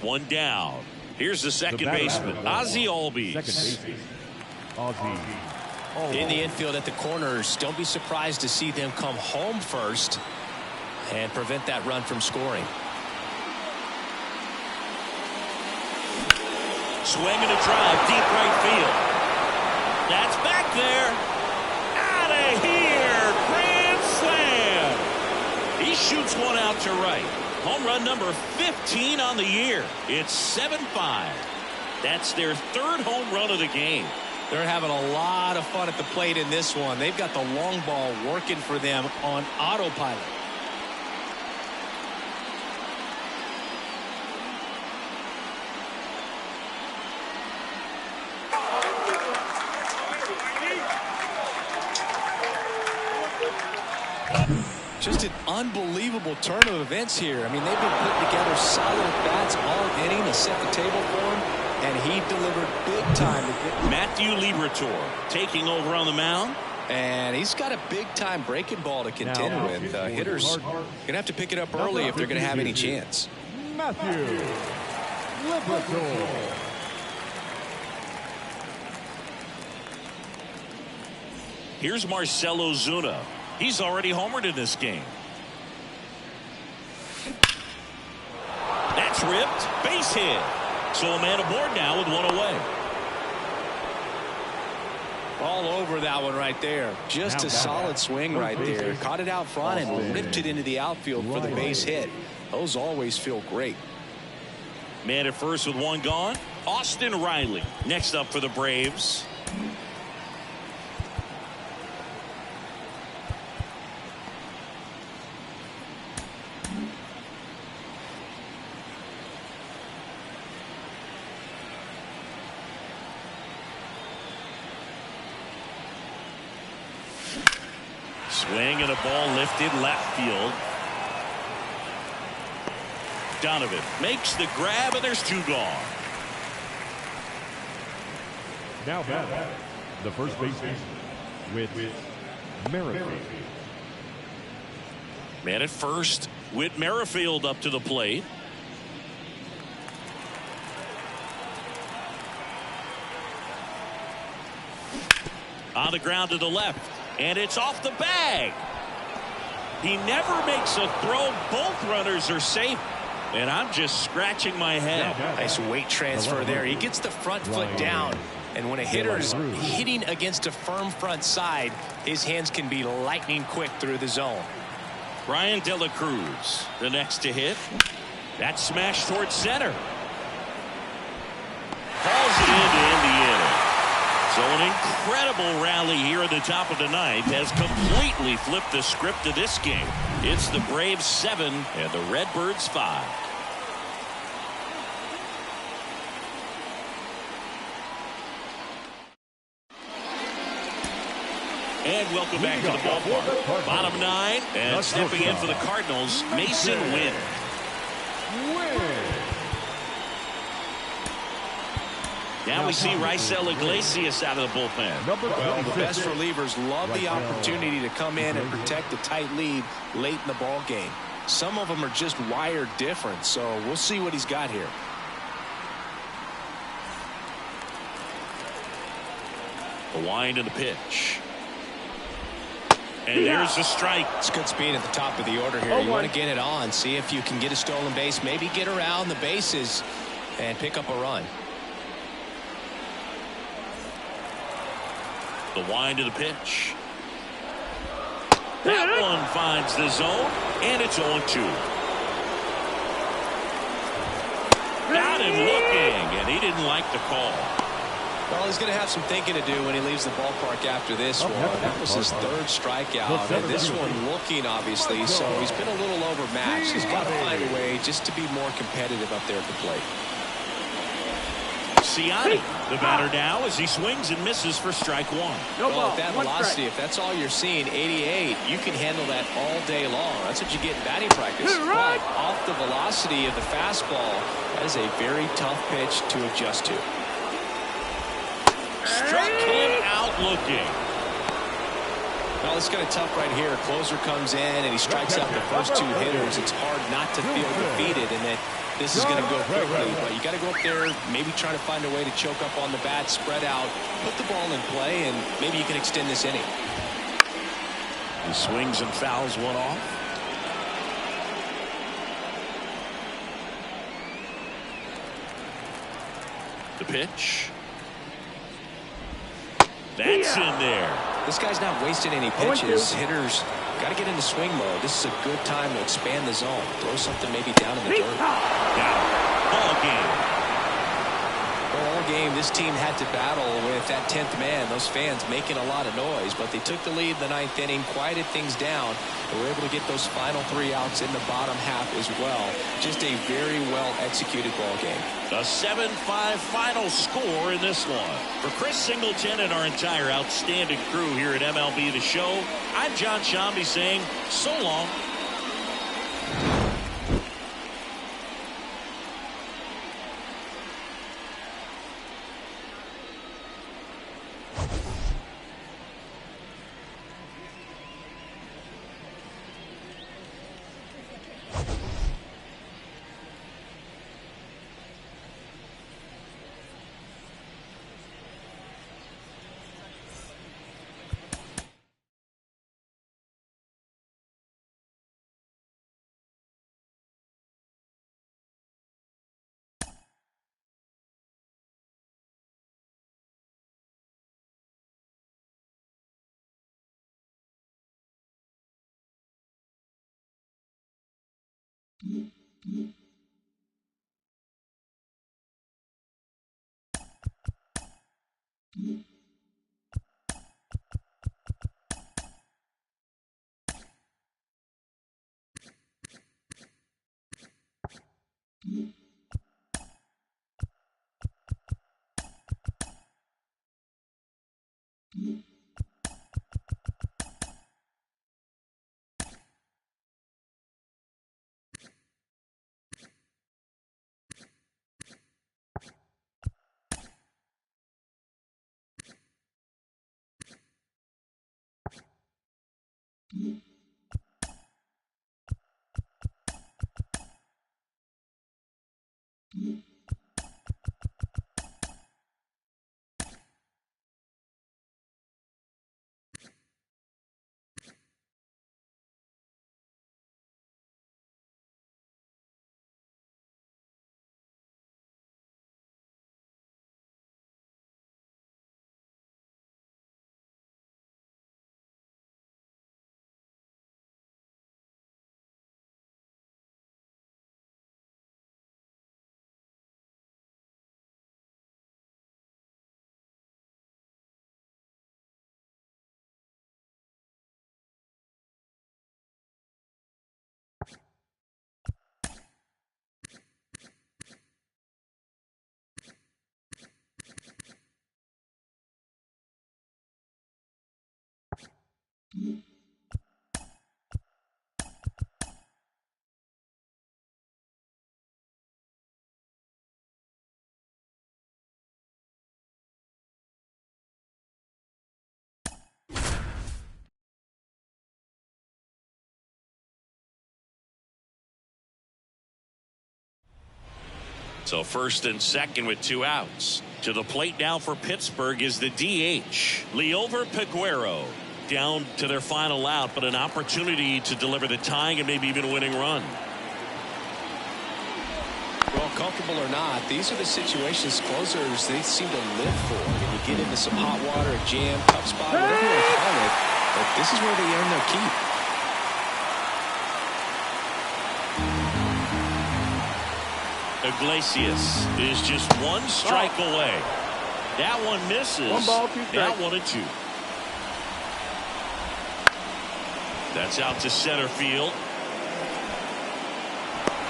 One down. Here's the second baseman, Ozzie Albies. Second baseman, Ozzie In the infield at the corners, don't be surprised to see them come home first and prevent that run from scoring. Swing and a drive, deep right field. That's back there. Out of here. Grand slam. He shoots one out to right. Home run number 15 on the year. It's 7-5. That's their third home run of the game. They're having a lot of fun at the plate in this one. They've got the long ball working for them on autopilot. Just an unbelievable turn of events here. I mean, they've been putting together solid bats all inning to set the table for him, and he delivered big time. Matthew Liberatore taking over on the mound. And he's got a big-time breaking ball to contend with. Hitters are going to have to pick it up early if they're going to have any chance. Matthew Liberatore. Here's Marcell Ozuna. He's already homered in this game. That's ripped. Base hit. So a man aboard now with one away. All over that one right there. Just a solid swing right there. Caught it out front and ripped it into the outfield for the base hit. Those always feel great. Man at first with one gone. Austin Riley next up for the Braves. Swing and a ball lifted left field. Donovan makes the grab, and there's two gone. Now back, the first baseman with Merrifield. Man at first, Whit Merrifield up to the plate. On the ground to the left. And it's off the bag. He never makes a throw. Both runners are safe. And I'm just scratching my head. Nice weight transfer there. He gets the front foot down. And when a hitter's hitting against a firm front side, his hands can be lightning quick through the zone. Ryan De La Cruz, the next to hit. That smash towards center. Falls it in to end the inning. So an incredible rally here at the top of the ninth has completely flipped the script of this game. It's the Braves 7 and the Redbirds 5. And welcome back to the ballpark. Bottom 9, and stepping in for the Cardinals, Mason Wynn. Now we see Raisel Iglesias out of the bullpen. Well, the best relievers love the opportunity to come in and protect a tight lead late in the ball game. Some of them are just wired different, so we'll see what he's got here. The wind and the pitch. And there's the strike. It's good speed at the top of the order here. You want to get it on, see if you can get a stolen base, maybe get around the bases and pick up a run. The wind of the pitch. That one finds the zone, and it's 0-2. Got him looking, and he didn't like the call. Well, he's going to have some thinking to do when he leaves the ballpark after this one. That was his third strikeout, and this one looking, obviously, so he's been a little overmatched. He's got to find a way just to be more competitive up there at the plate. Ciani, the batter now, as he swings and misses for strike one. Well, at that velocity, if that's all you're seeing, 88, you can handle that all day long. That's what you get in batting practice. But off the velocity of the fastball, that is a very tough pitch to adjust to. Struck him out looking. Well, it's kind of tough right here. Closer comes in, and he strikes out the first two hitters. It's hard not to feel defeated, and then This is going to go quickly, but you got to go up there, maybe try to find a way to choke up on the bat, spread out, put the ball in play, and maybe you can extend this inning. He swings and fouls one off. The pitch. That's in there. This guy's not wasting any pitches. Hitters got to get into swing mode. This is a good time to expand the zone. Throw something maybe down in the dirt. Now, ball game. All game, this team had to battle with that 10th man. Those fans making a lot of noise, but they took the lead in the 9th inning, quieted things down, and were able to get those final 3 outs in the bottom half as well. Just a very well executed ball game. A 7-5 final score in this one. For Chris Singleton and our entire outstanding crew here at MLB The Show, I'm John Shambi saying so long. So first and second with 2 outs. To the plate now for Pittsburgh is the DH, Liover Peguero. Down to their final out, but an opportunity to deliver the tying and maybe even a winning run. Well, comfortable or not, these are the situations closers they seem to live for. I mean, you get into some hot water, a jam, tough spot, whatever you want to call it, but this is where they earn their keep. Iglesias is just 1 strike away. That one misses. 1 ball, 2 strikes. Now 1-2. That's out to center field.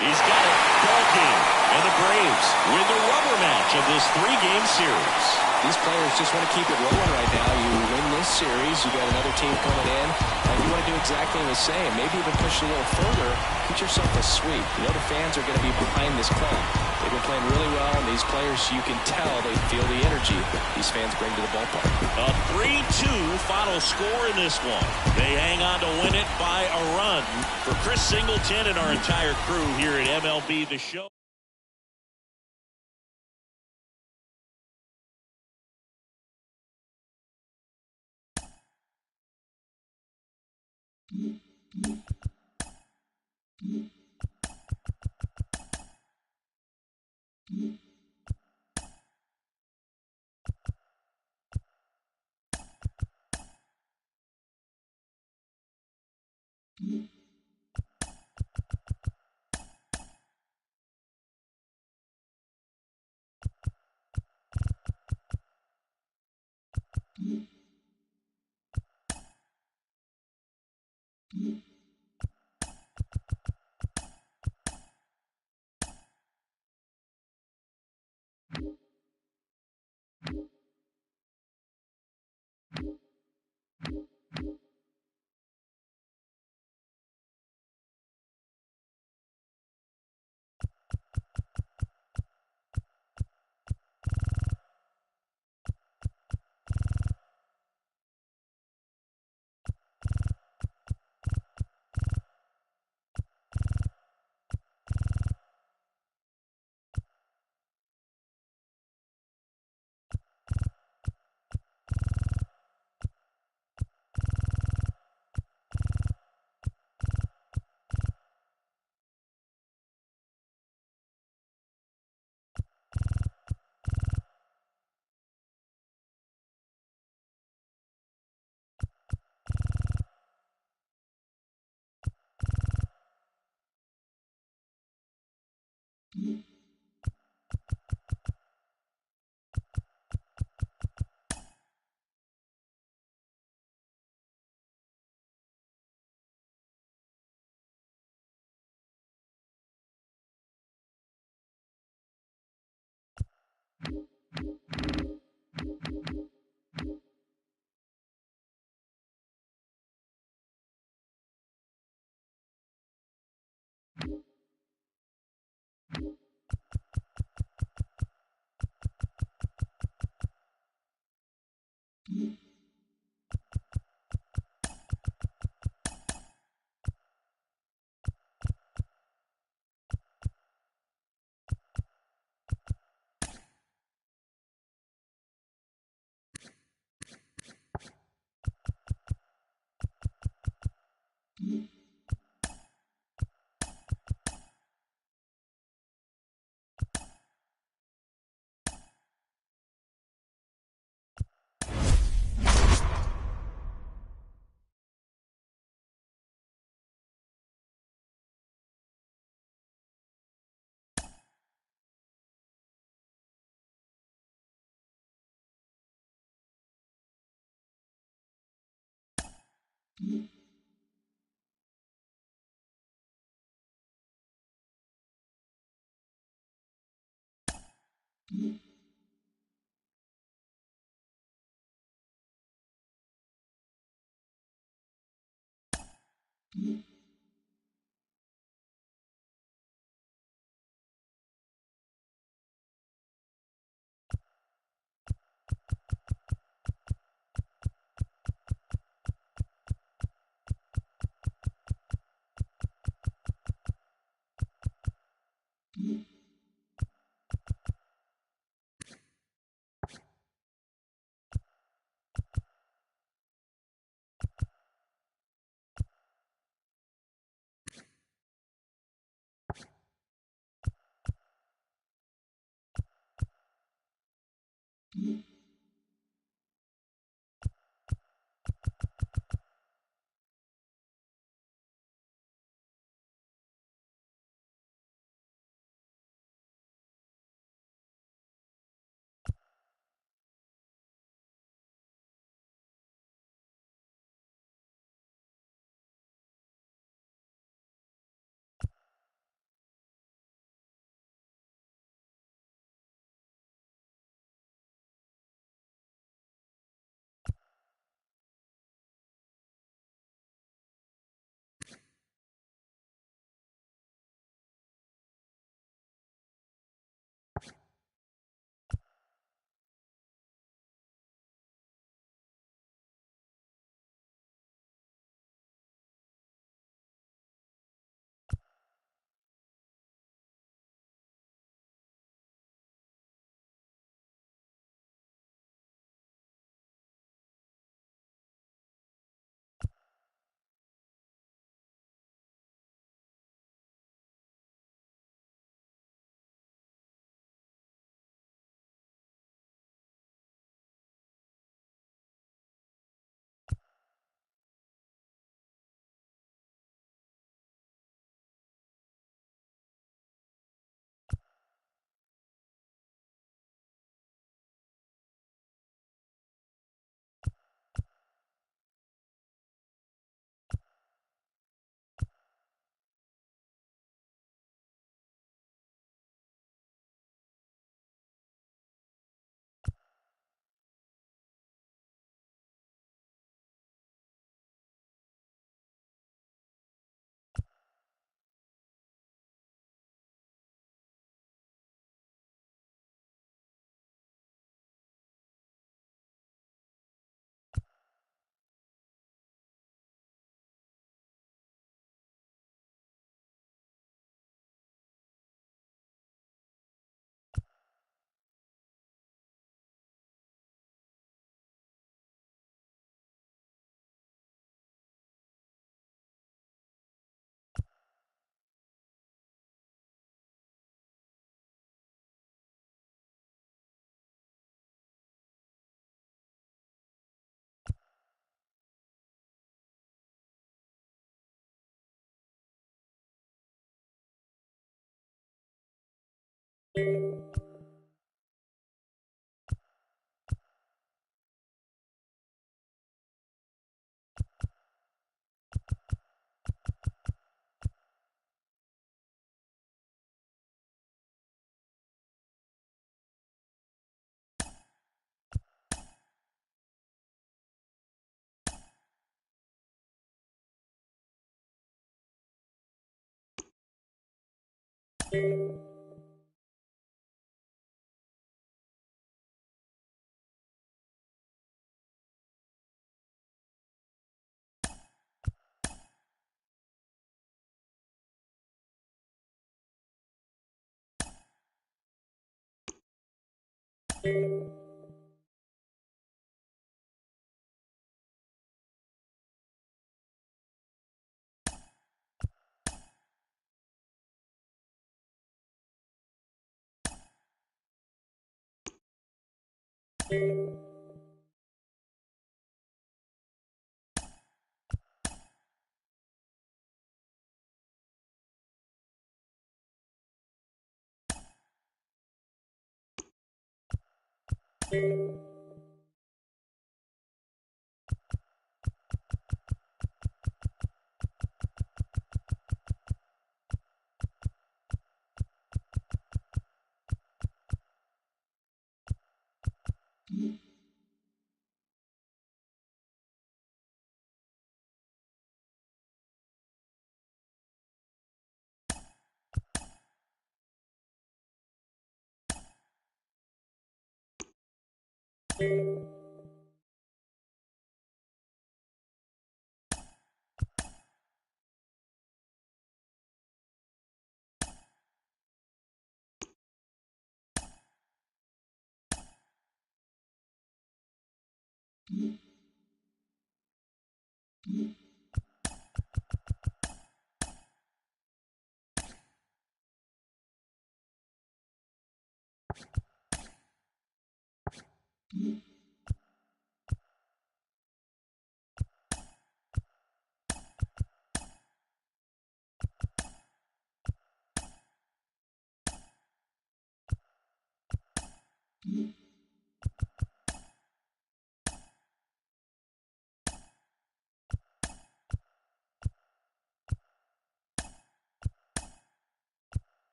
He's got it. Ball game. And the Braves win the rubber match of this 3-game series. These players just want to keep it rolling right now. You win this series, you got another team coming in, and you want to do exactly the same. Maybe even push it a little further. Get yourself a sweep. You know the fans are going to be behind this club. They've been playing really well, and these players, you can tell they feel the energy these fans bring to the ballpark. A 3-2 final score in this one. They hang on to win it by a run. For Chris Singleton and our entire crew here at MLB The Show.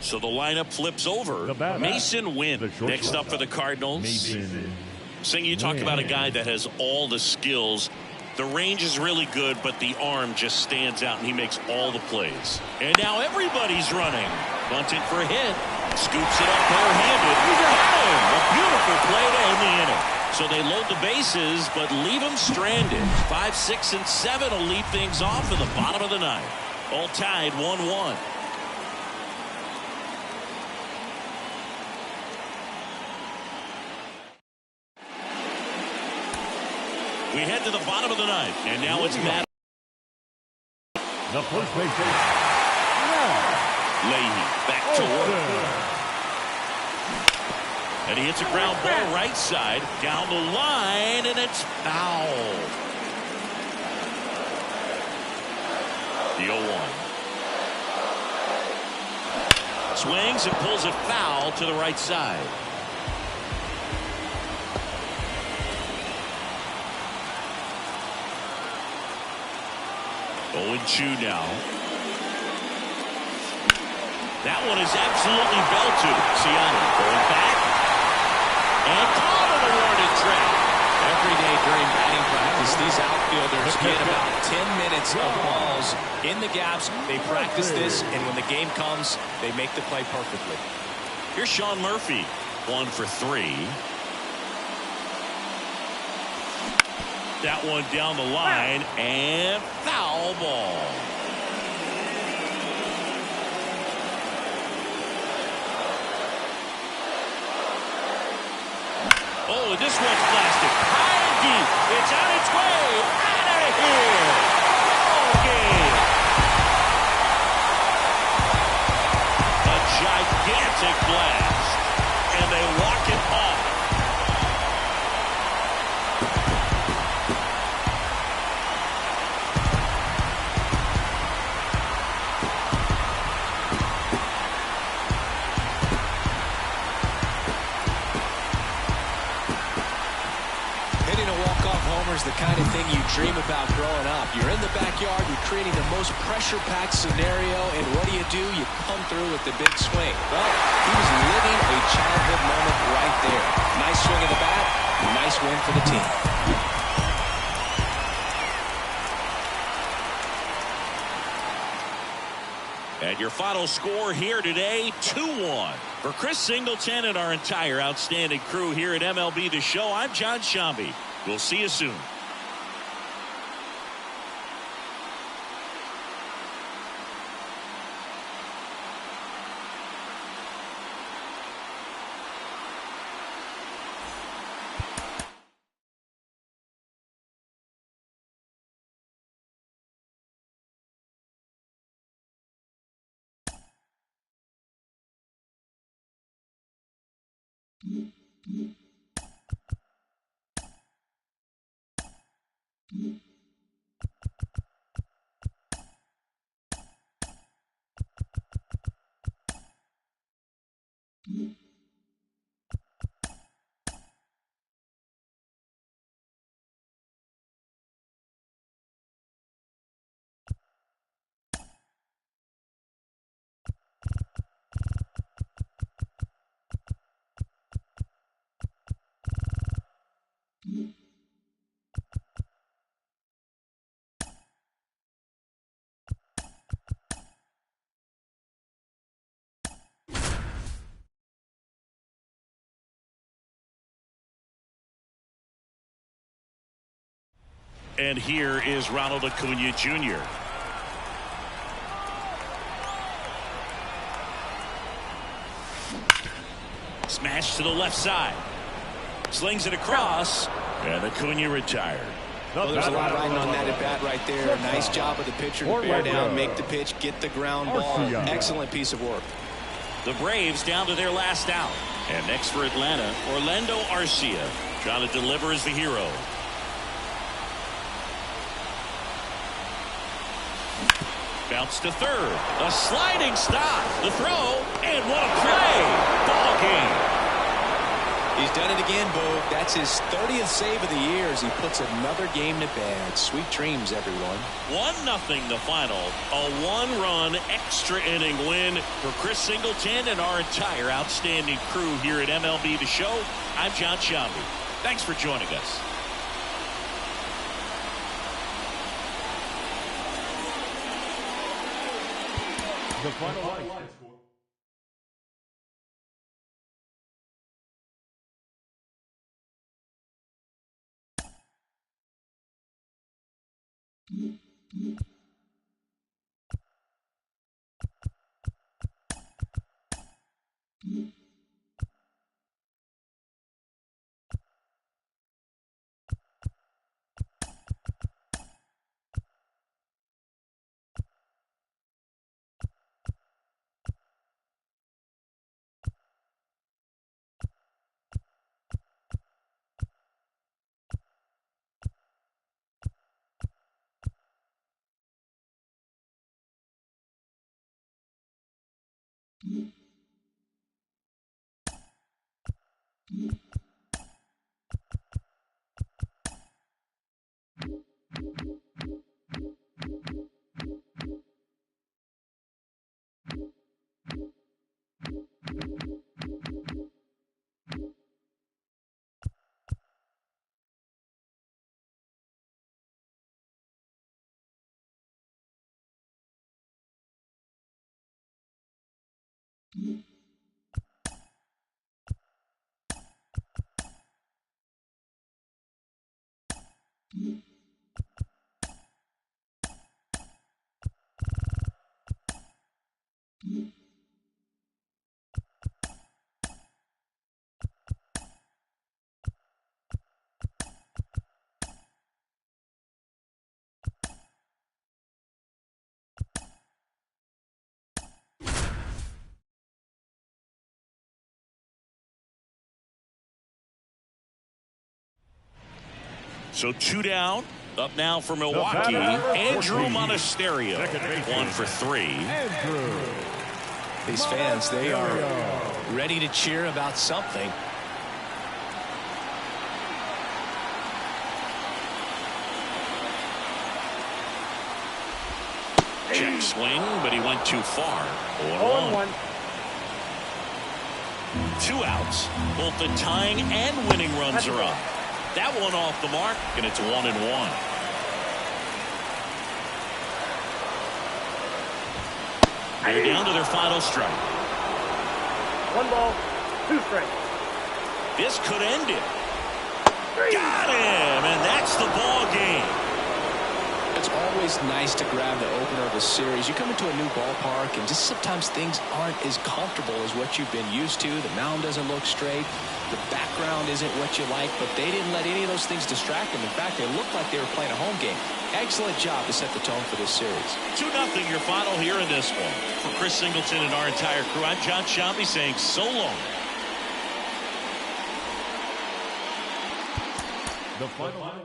So the lineup flips over. Mason Wynn next up for the Cardinals. Sing, you talked about a guy that has all the skills. The range is really good, but the arm just stands out, and he makes all the plays. And now everybody's running. Bunted for a hit. Scoops it up bare-handed. Got him. A beautiful play to end the inning. So they load the bases, but leave them stranded. 5, 6, and 7 will lead things off in the bottom of the ninth. All tied 1-1. We head to the bottom of the ninth, and now it's Matt. The first baseman, Leahy back to work. And he hits a ground ball right side, down the line, and it's foul. The 0-1. Swings and pulls it foul to the right side. Owen Chu now. That one is absolutely belted. Siani going back. And caught on a warning track. Every day during batting practice, these outfielders get about 10 minutes of balls in the gaps. They practice this, and when the game comes, they make the play perfectly. Here's Sean Murphy. 1 for 3. That one down the line, and foul ball. Oh, this one's blasted high and deep. It's on its way out of here. Ball game. A gigantic blast, and they walk it off. The kind of thing you dream about growing up. You're in the backyard, you're creating the most pressure-packed scenario, and what do? You come through with the big swing. Well, he was living a childhood moment right there. Nice swing of the bat, nice win for the team. And your final score here today, 2-1. For Chris Singleton and our entire outstanding crew here at MLB The Show, I'm John Shambi. We'll see you soon. And here is Ronald Acuna Jr. Smash to the left side. Slings it across. And Acuna retired. Well, there's a lot riding on that at bat right there. Nice job of the pitcher to bear down, make the pitch, get the ground ball. Excellent piece of work. The Braves down to their last out. And next for Atlanta, Orlando Arcia. Trying to deliver as the hero. Bounce to third. A sliding stop. The throw. And what a play. Ball game. He's done it again, Boog. That's his 30th save of the year as he puts another game to bed. Sweet dreams, everyone. 1-0 the final. A 1-run extra inning win for Chris Singleton and our entire outstanding crew here at MLB The Show. I'm John Sciambi. Thanks for joining us. The final line score. So 2 down. Up now for Milwaukee, Andrew Monasterio. 1 for 3. Andrew. These fans, they are ready to cheer about something. Check swing, but he went too far. 0-1. 2 outs. Both the tying and winning runs are up. That one off the mark, and it's 1-1. They're down to their final strike. 1 ball, 2 strikes. This could end it. Got him, and that's the ball game. It's always nice to grab the opener of a series. You come into a new ballpark, and just sometimes things aren't as comfortable as what you've been used to. The mound doesn't look straight. The background isn't what you like, but they didn't let any of those things distract them. In fact, they looked like they were playing a home game. Excellent job to set the tone for this series. 2-0 your final here in this one. For Chris Singleton and our entire crew, I'm John Sciambi saying so long. The final line.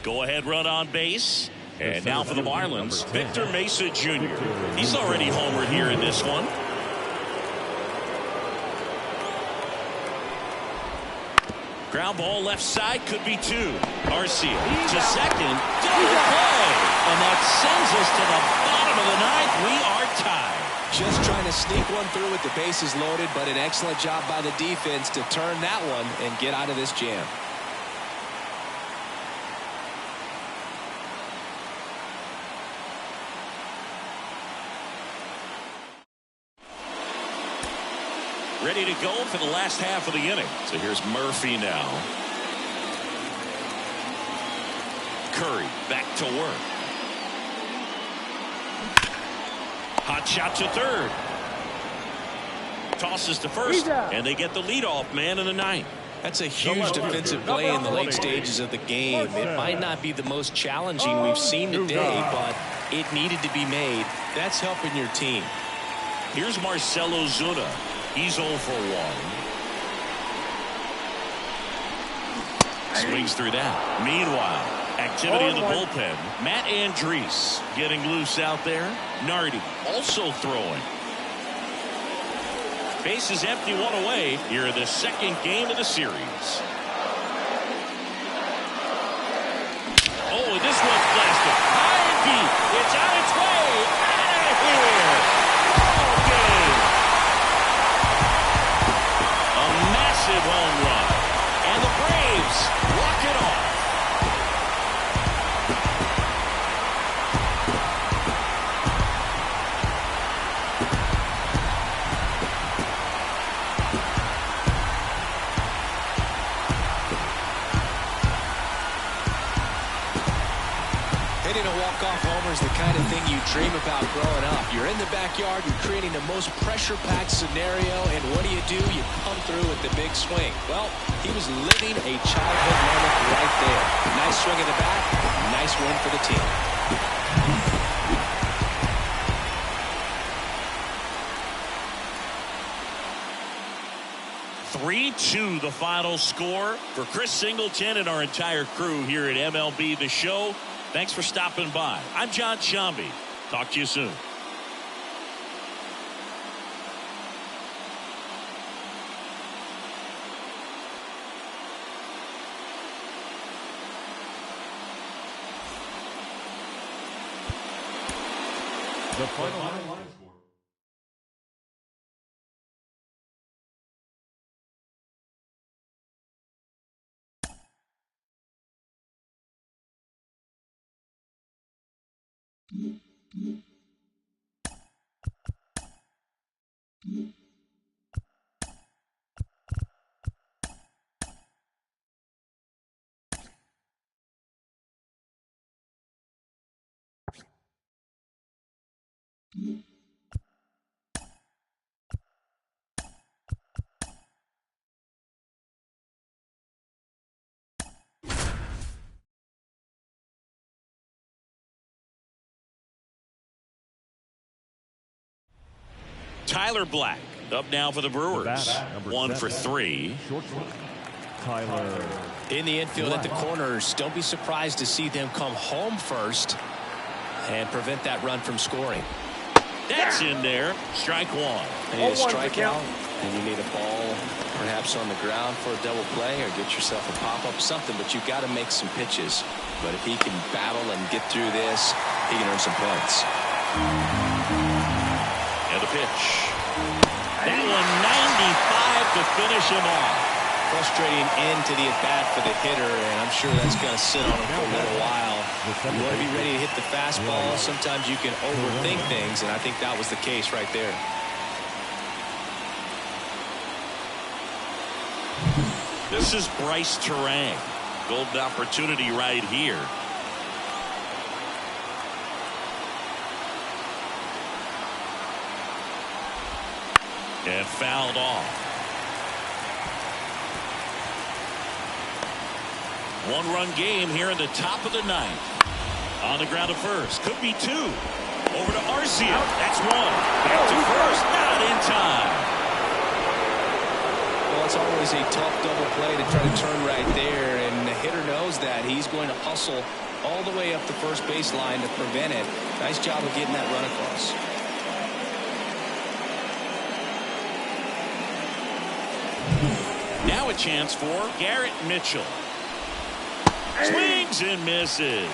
Go ahead run on base. And now for the Marlins, Victor Mesa Jr. He's already homered here in this one. Ground ball left side, could be two. Garcia to second, double play, and that sends us to the bottom of the ninth. We are tied. Just trying to sneak one through with the bases loaded, but an excellent job by the defense to turn that one and get out of this jam. Ready to go for the last half of the inning. So here's Murphy now. Curry back to work. Hot shot to third. Tosses to first, and they get the leadoff man in the ninth. That's a huge defensive play in the late stages of the game. It might not be the most challenging we've seen today, but it needed to be made. That's helping your team. Here's Marcell Ozuna. He's 0 for 1. Swings through that. Meanwhile, activity in the bullpen. Matt Andriese getting loose out there. Nardi also throwing. Base is empty, one away here in the second game of the series. Oh, and this one's blasted. High and deep. It's on its way. Out of here. Ball game. A massive home run. And the Braves walk it off. Hitting a walk-off homer is the kind of thing you dream about growing up. You're in the backyard, you're creating the most pressure-packed scenario, and what do? You come through with the big swing. Well, he was living a childhood moment right there. Nice swing in the bat, nice win for the team. (3-2) the final score. For Chris Singleton and our entire crew here at MLB The Show, thanks for stopping by. I'm John Sciambi. Talk to you soon. The final line score. Tyler Black up now for the Brewers. 1 for 3. Tyler in the infield at the corners. Don't be surprised to see them come home first and prevent that run from scoring. That's in there. Strike one. And a strikeout and you need a ball perhaps on the ground for a double play or get yourself a pop-up, something, but you've got to make some pitches. But if he can battle and get through this, he can earn some points. And the pitch. That one 95 to finish him off. Frustrating end to the at-bat for the hitter, and I'm sure that's going to sit on him for a little while. You want to be ready to hit the fastball. Sometimes you can overthink things, and I think that was the case right there. This is Bryce Turang. Golden opportunity right here. And fouled off. One-run game here in the top of the ninth. On the ground to first. Could be two. Over to Arcia. That's one. Back to first. Not in time. Well, it's always a tough double play to try to turn right there, and the hitter knows that. He's going to hustle all the way up the first baseline to prevent it. Nice job of getting that run across. Now a chance for Garrett Mitchell. Swings and misses.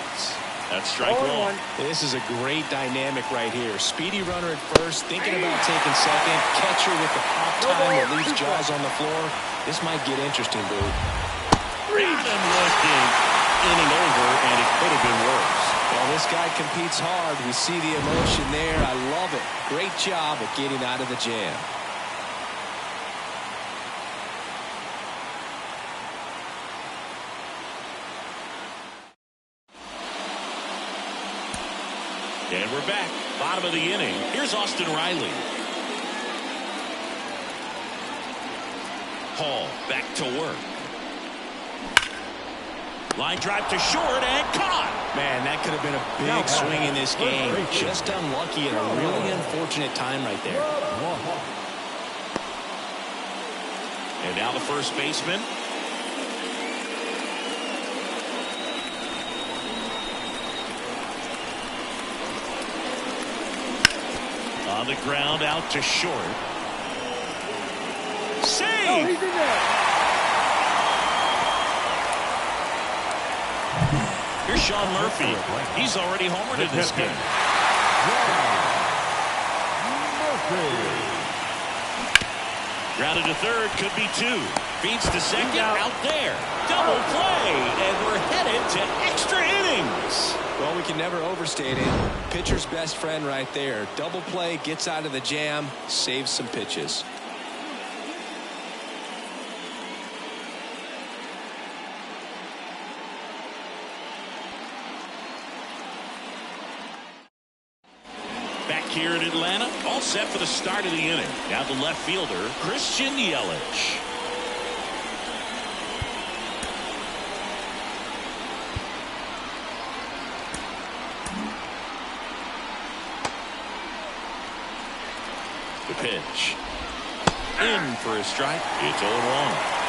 That's strike one. This is a great dynamic right here. Speedy runner at first, thinking about taking second. Catcher with the pop time that leaves Jaws on the floor. This might get interesting, Boo. Got him looking. Inning over, and it could have been worse. Well, this guy competes hard. We see the emotion there. I love it. Great job of getting out of the jam. And we're back. Bottom of the inning. Here's Austin Riley. Hall back to work. Line drive to short and caught. Man, that could have been a big swing in this game. Just unlucky at a really unfortunate time right there. And now the first baseman. On the ground, out to short. Save! Oh, he's in there. Here's Sean Murphy. He's already homered in this game. Grounded to third, could be two. Feeds to second, out there. Double play, and we're headed to extra innings. Well, we can never overstate it. Pitcher's best friend right there. Double play, gets out of the jam, saves some pitches. Back here in Atlanta, all set for the start of the inning. Now the left fielder, Christian Yelich. The pitch. In for a strike. It's 0-1.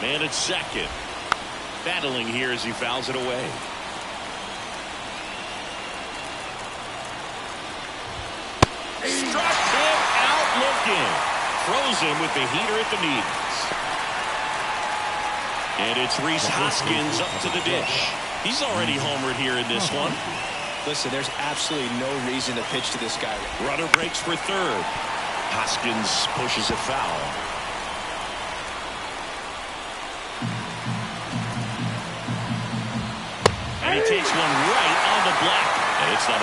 Man at second. Battling here as he fouls it away. Struck him out looking. Throws him with the heater at the knees. And it's Rhys Hoskins up to the dish. He's already homered here in this one. Listen, there's absolutely no reason to pitch to this guy. Runner breaks for third. Hoskins pushes it foul. And he takes one right on the block. And it's 0-2.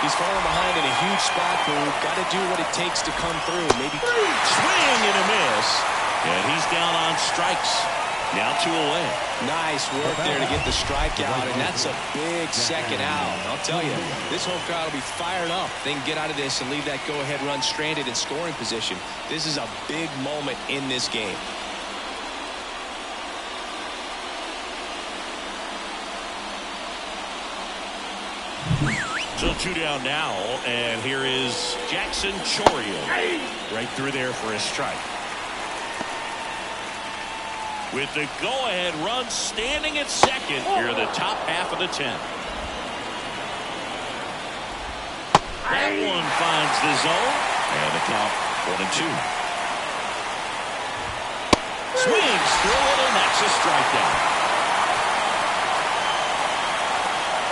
He's falling behind in a huge spot, Boo. Got to do what it takes to come through. Maybe swing and a miss. And he's down on strikes. Now 2 away. Nice work there to get the strikeout, and that's a big second out. I'll tell you, this home crowd will be fired up. They can get out of this and leave that go-ahead run stranded in scoring position. This is a big moment in this game. So 2 down now, and here is Jackson Chourio. Right through there for a strike. with the go-ahead run standing at second here in the top half of the 10th. That one finds the zone, and the count 1-2. Swings through it, and that's a strikeout.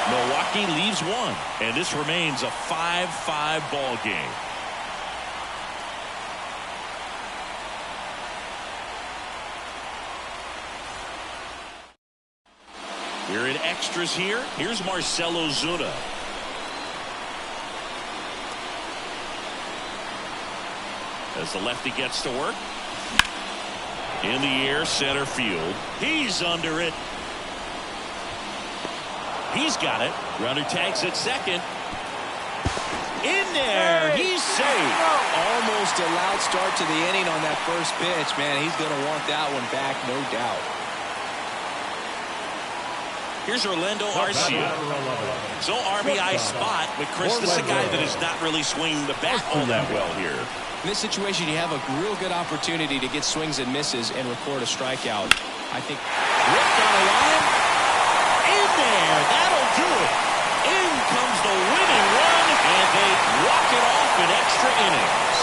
Milwaukee leaves one, and this remains a 5-5 ball game. We're in extras here. Here's Marcell Ozuna. As the lefty gets to work. In the air, center field. He's under it. He's got it. Runner tags at second. In there. He's safe. Almost a loud start to the inning on that first pitch. Man, he's going to want that one back, no doubt. Here's Orlando Arcia. So RBI spot, but Chris, this is a guy that is not really swinging the bat all that well here. In this situation, you have a real good opportunity to get swings and misses and record a strikeout. I think ripped on a line. In there. That'll do it. In comes the winning run, and they walk it off in extra innings.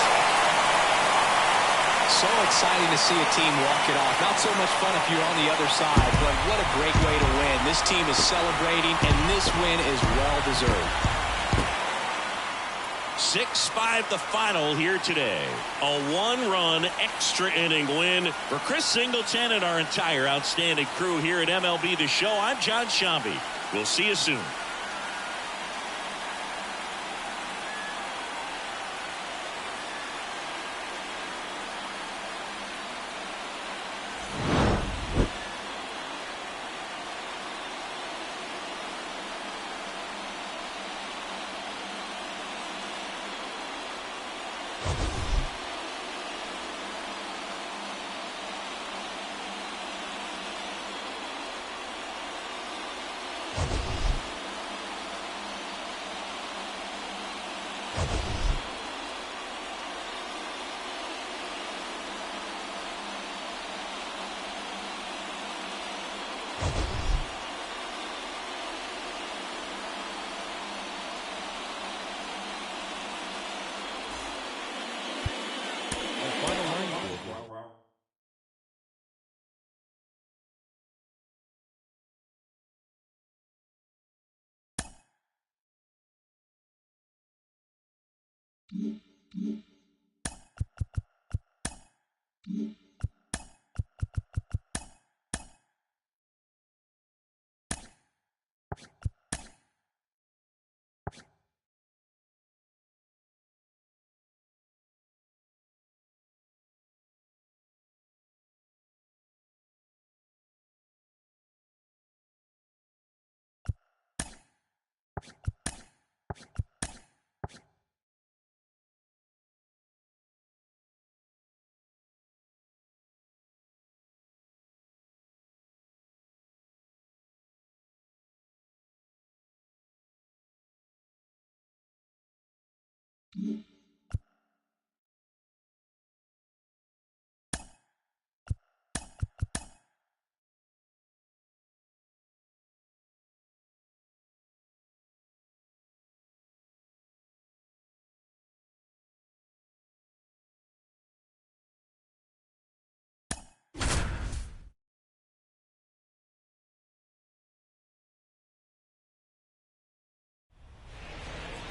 So exciting to see a team walk it off. Not so much fun if you're on the other side, but what a great way to win. This team is celebrating, and this win is well-deserved. 6-5 the final here today. A one-run extra inning win for Chris Singleton and our entire outstanding crew here at MLB The Show. I'm John Sciambi. We'll see you soon.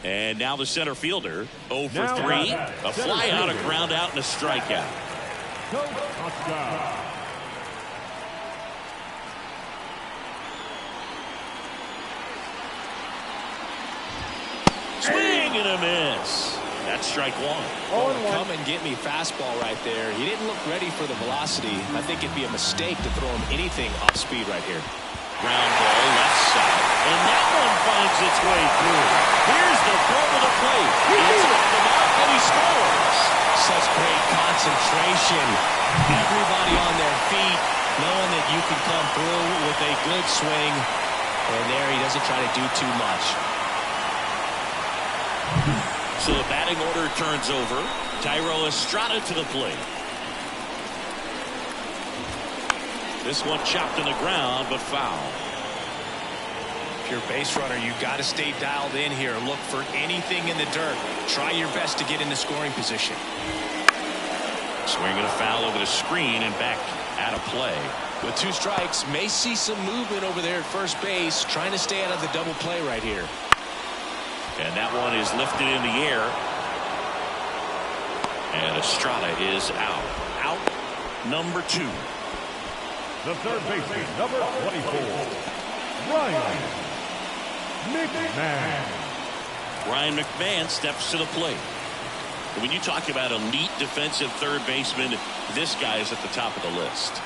And now the center fielder, 0 for 3. A fly out, a ground out, and a strikeout. Swing and a miss. That's strike one. Come and get me fastball right there. He didn't look ready for the velocity. I think it'd be a mistake to throw him anything off speed right here. Ground ball left side. And that one finds its way through. Here's the throw to the plate. It's off the mark and he scores. Such great concentration. Everybody on their feet, knowing that you can come through with a good swing. And there he doesn't try to do too much. So the batting order turns over. Thairo Estrada to the plate. This one chopped in the ground, but foul. If you're a base runner, you got to stay dialed in here. Look for anything in the dirt. Try your best to get into scoring position. Swinging a foul over the screen and back out of play. With 2 strikes, may see some movement over there at first base, trying to stay out of the double play right here. And that one is lifted in the air. And Estrada is out. Out number 2. The third baseman, number 24, Ryan McMahon. Ryan McMahon steps to the plate. When you talk about elite defensive third baseman, this guy is at the top of the list.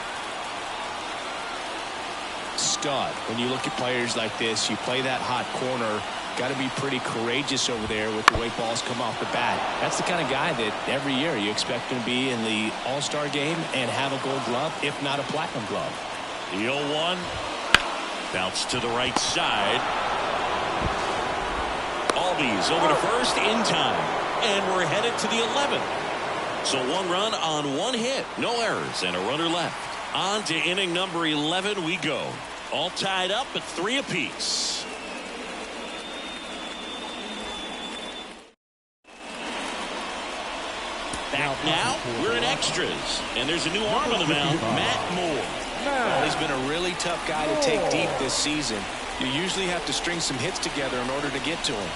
Stud. When you look at players like this, you play that hot corner. Got to be pretty courageous over there with the way balls come off the bat. That's the kind of guy that every year you expect him to be in the All-Star game and have a gold glove, if not a platinum glove. The 0-1. Bounce to the right side. Albies over to first in time. And we're headed to the 11th. So 1 run on 1 hit. No errors and a runner left. On to inning number 11 we go. All tied up at 3 apiece. Back now, we're in extras. And there's a new arm on the mound, Matt Moore. Well, he's been a really tough guy to take deep this season. You usually have to string some hits together in order to get to him.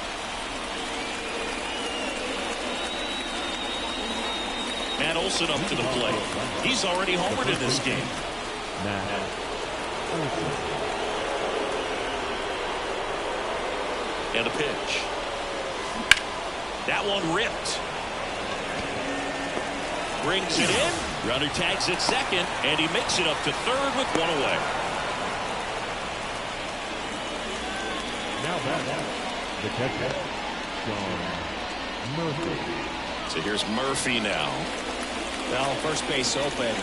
Matt Olson up to the plate. He's already homered in this game. And a pitch. That one ripped. Brings it in. Runner tags at second, and he makes it up to third with 1 away. Now back, the catcher, Sean Murphy. So here's Murphy now. Well, first base open.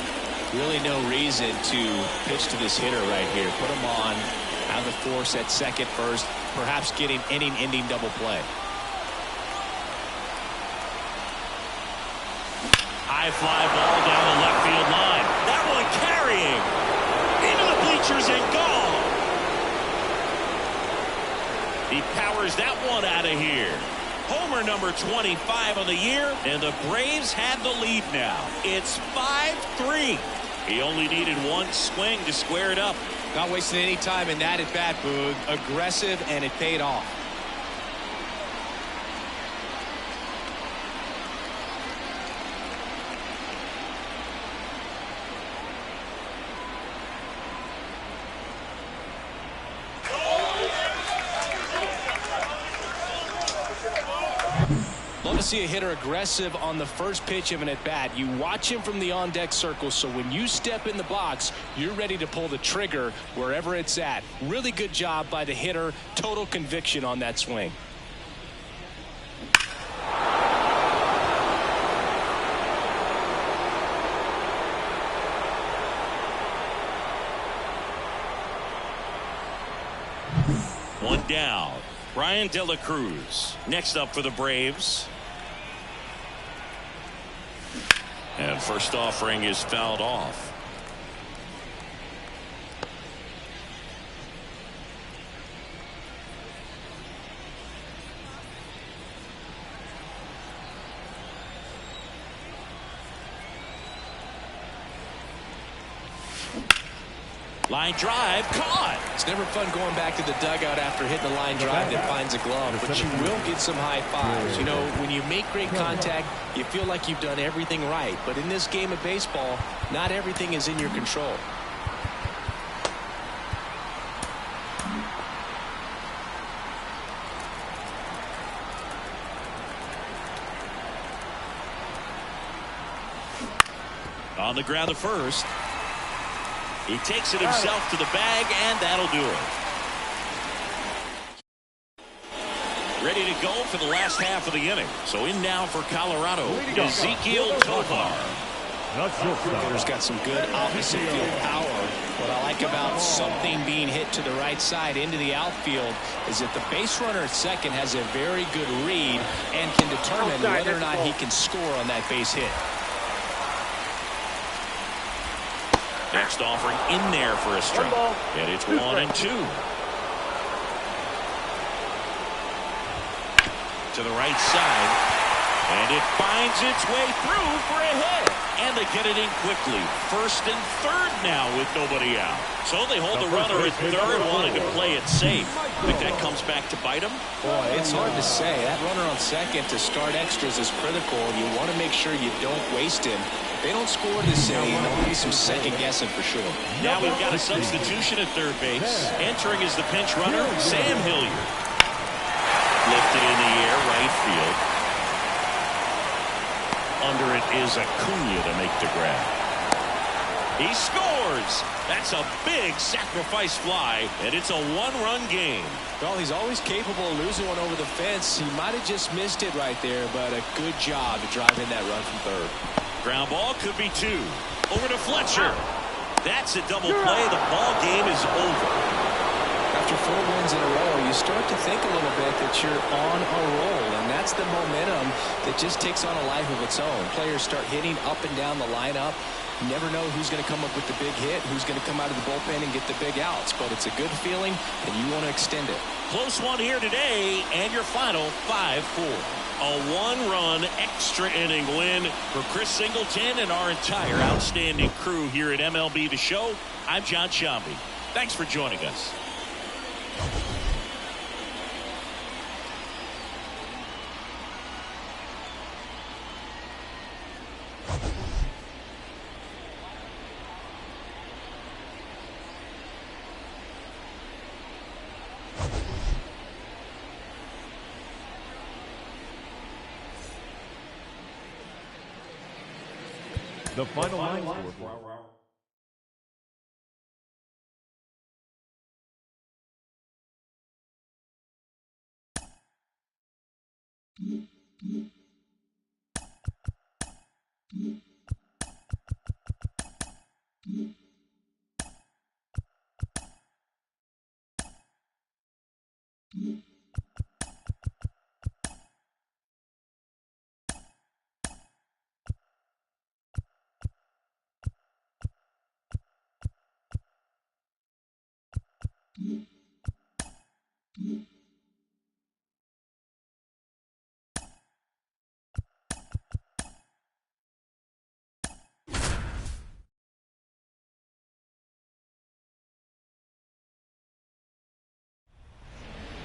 Really no reason to pitch to this hitter right here. Put him on. Have the force at second first. Perhaps getting inning-ending double play. High fly ball down the left field line. That one carrying into the bleachers and gone. He powers that one out of here. Homer number 25 of the year, and the Braves have the lead now. It's 5-3. He only needed 1 swing to square it up. Not wasting any time in that at bat, Boog. Aggressive, and it paid off. To see a hitter aggressive on the first pitch of an at-bat. You watch him from the on-deck circle, so when you step in the box, you're ready to pull the trigger wherever it's at. Really good job by the hitter. Total conviction on that swing. One down. Brian De La Cruz next up for the Braves. And first offering is fouled off. Line drive caught. It's never fun going back to the dugout after hitting the line drive that finds a glove, but you will get some high fives. You know, when you make great contact, you feel like you've done everything right. But in this game of baseball, not everything is in your control. On the ground to first. He takes it himself to the bag, and that'll do it. Ready to go for the last half of the inning. So in now for Colorado, Ezequiel Tovar. Hitter's got some good opposite field power. What I like about something being hit to the right side into the outfield is that the base runner at second has a very good read and can determine whether or not he can score on that base hit. That next offering in there for a strike. And it's 1-2. To the right side. And it finds its way through for a hit. And they get it in quickly. First and third now with nobody out. So they hold the runner at third, wanting to play it safe. Think that comes back to bite them? Boy, it's hard to say. That runner on second to start extras is critical. You want to make sure you don't waste him. If they don't score this inning, there'll be some second guessing for sure. Now we've got a substitution at third base. Entering is the pinch runner, Sam Hilliard. Lifted in the air, right field. Under it is Acuna to make the grab. He scores. That's a big sacrifice fly, and it's a one-run game. Well, he's always capable of losing one over the fence. He might have just missed it right there, but a good job to drive in that run from third. Ground ball could be 2. Over to Fletcher. That's a double play. The ball game is over. After 4 wins in a row, you start to think a little bit that you're on a roll, and that's the momentum that just takes on a life of its own. Players start hitting up and down the lineup. You never know who's going to come up with the big hit, who's going to come out of the bullpen and get the big outs, but it's a good feeling, and you want to extend it. Close one here today, and your final 5-4. A one-run extra inning win for Chris Singleton and our entire outstanding crew here at MLB The Show. I'm John Sciambi. Thanks for joining us. The final line score.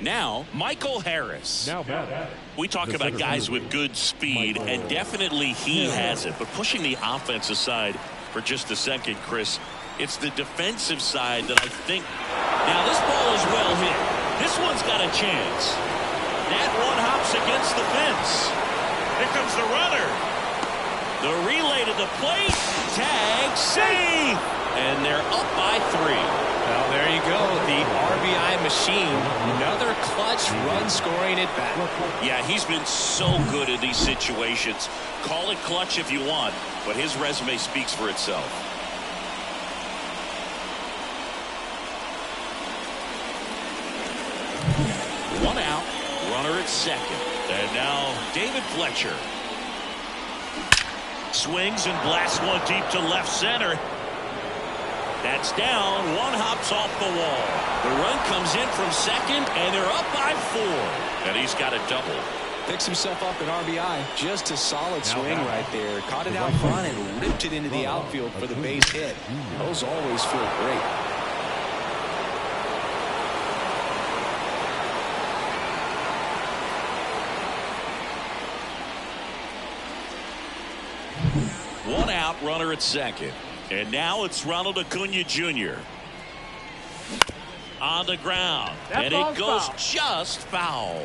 Now, Michael Harris. Now batting. We talk about guys with good speed, and definitely he has it. But pushing the offense aside for just a second, Chris, it's the defensive side that I think. Now, this ball is well hit. This one's got a chance. That one hops against the fence. Here comes the runner. The relay to the plate. Tag, safe. And they're up by 3. Well, there you go. The RBI machine. Another clutch run scoring at bat. Yeah, he's been so good in these situations. Call it clutch if you want, but his resume speaks for itself. One out, runner at second. And now David Fletcher. Swings and blasts one deep to left center. That's down. One hops off the wall. The run comes in from second, and they're up by 4. And he's got a double. Picks himself up an RBI. Just a solid swing right there. Caught it out front and ripped it into the outfield for the base hit. Those always feel great. One out, runner at second. And now it's Ronald Acuna Jr. on the ground. And it goes just foul.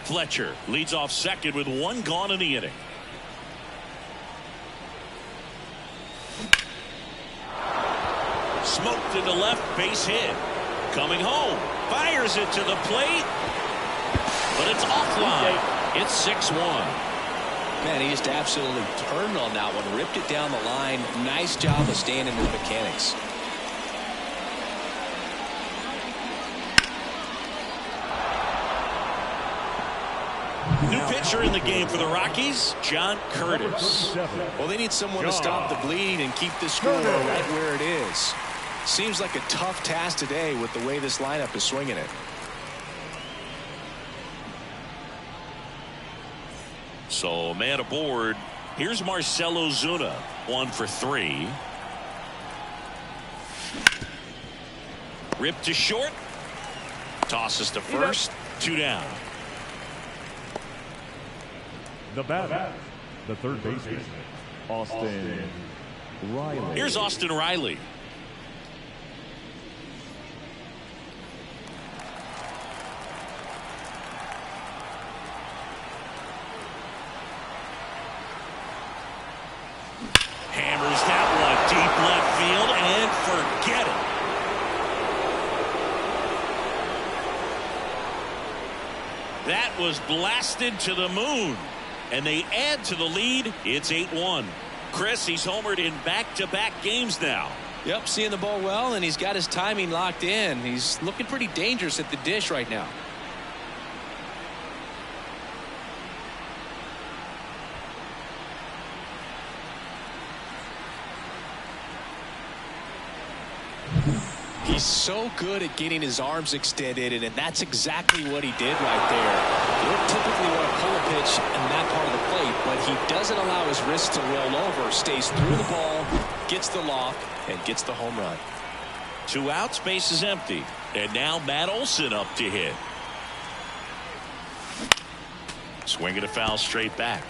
Fletcher leads off second with 1 gone in the inning. Smoked into left, base hit. Coming home. Fires it to the plate. But it's offline. It's 6-1. Man, he just absolutely turned on that one. Ripped it down the line. Nice job of staying in his mechanics. New pitcher in the game for the Rockies, John Curtis. Well, they need someone to stop the bleed and keep the score right where it is. Seems like a tough task today with the way this lineup is swinging it. So man aboard. Here's Marcell Ozuna, 1 for 3. Ripped to short. Tosses to first. 2 down. The batter, the third baseman, Austin Riley. Here's Austin Riley. Hammers that one deep left field and forget it. That was blasted to the moon. And they add to the lead. It's 8-1. Chris, he's homered in back-to-back games now. Yep, seeing the ball well, and he's got his timing locked in. He's looking pretty dangerous at the dish right now. He's so good at getting his arms extended, and that's exactly what he did right there. You don't typically want to pull a pitch in that part of the plate, but he doesn't allow his wrist to roll over, stays through the ball, gets the lock, and gets the home run. 2 outs, base is empty. And now Matt Olson up to hit. Swinging a foul straight back.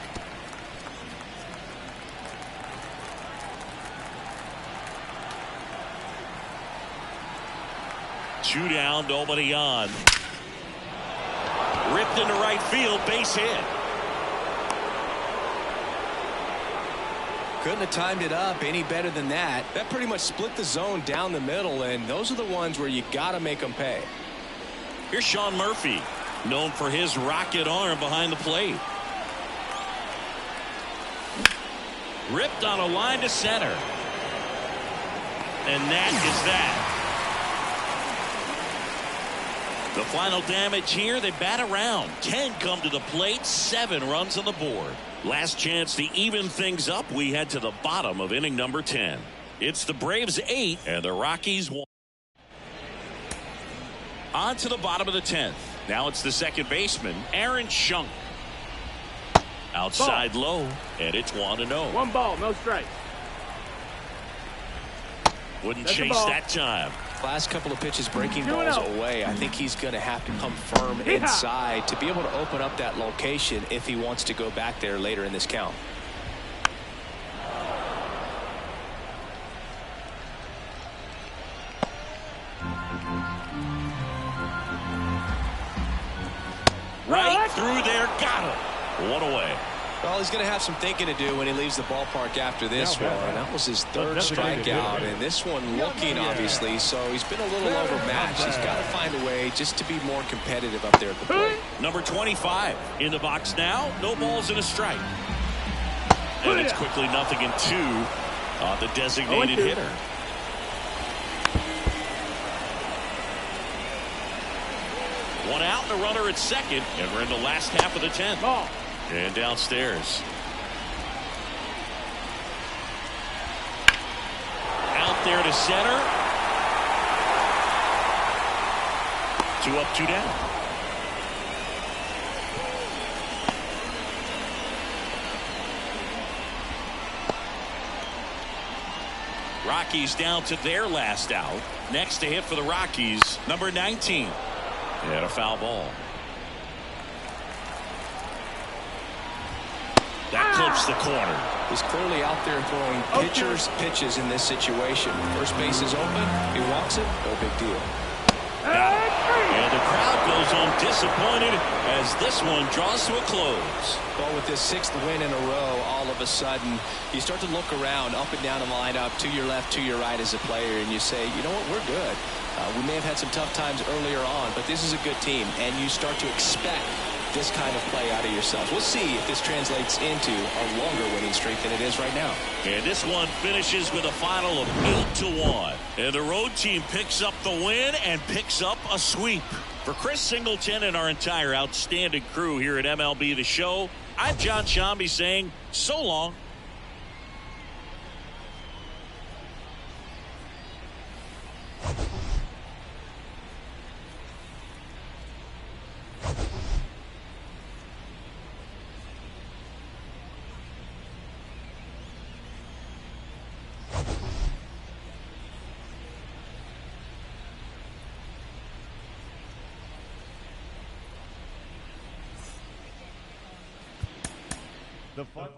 Two down, nobody on. Ripped into right field, base hit. Couldn't have timed it up any better than that. That pretty much split the zone down the middle, and those are the ones where you got to make them pay. Here's Sean Murphy, known for his rocket arm behind the plate. Ripped on a line to center. And that is that. The final damage here, they bat around. 10 come to the plate, 7 runs on the board. Last chance to even things up. We head to the bottom of inning number 10. It's the Braves 8 and the Rockies 1. On to the bottom of the 10th. Now it's the second baseman, Aaron Schunk. Outside low, and it's 1-0. 1 ball, no strikes. Wouldn't That's chase that time. Last couple of pitches breaking balls away. I think he's going to have to come firm inside to be able to open up that location if he wants to go back there later in this count. Right through there, got him. 1 away. Well, he's going to have some thinking to do when he leaves the ballpark after this one. That was his 3rd strikeout, and this one looking obviously, so he's been a little overmatched. He's got to find a way just to be more competitive up there at the plate. Number 25 in the box now. No balls and a strike. And it's quickly 0-2 on the designated hitter. One out, the runner at second, and we're in the last half of the 10th. Ball. And downstairs. Out there to center. 2 up, 2 down. Rockies down to their last out. Next to hit for the Rockies, number 19. And a foul ball. That clips the corner. He's clearly out there throwing pitches in this situation. First base is open. He walks it. No big deal. And the crowd goes home disappointed as this one draws to a close. Well, with this 6th win in a row, all of a sudden, you start to look around up and down the lineup, to your left, to your right as a player, and you say, you know what, we're good. We may have had some tough times earlier on, but this is a good team, and you start to expect this kind of play out of yourselves. We'll see if this translates into a longer winning streak than it is right now. And this one finishes with a final of 8-1. And the road team picks up the win and picks up a sweep. For Chris Singleton and our entire outstanding crew here at MLB The Show, I'm John Shambi saying so long. The fun.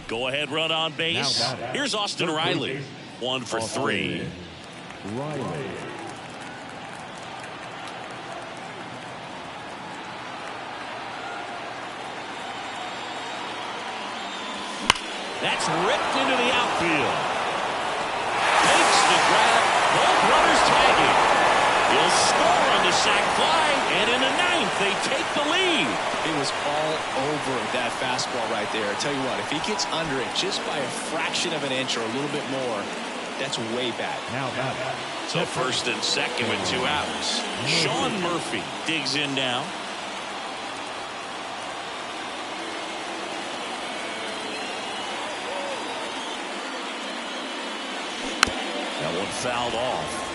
Go ahead, run on base. Here's Austin Riley. 1 for 3. Riley. That's ripped into the outfield. Takes the grab. Both runners tagging. He'll score on the sac fly, and in the 9th, they take the lead. It was all over that fastball right there. I tell you what, if he gets under it just by a fraction of an inch or a little bit more, that's way bad. Now back. So first and second with 2 outs. Sean Murphy digs in now. That one fouled off.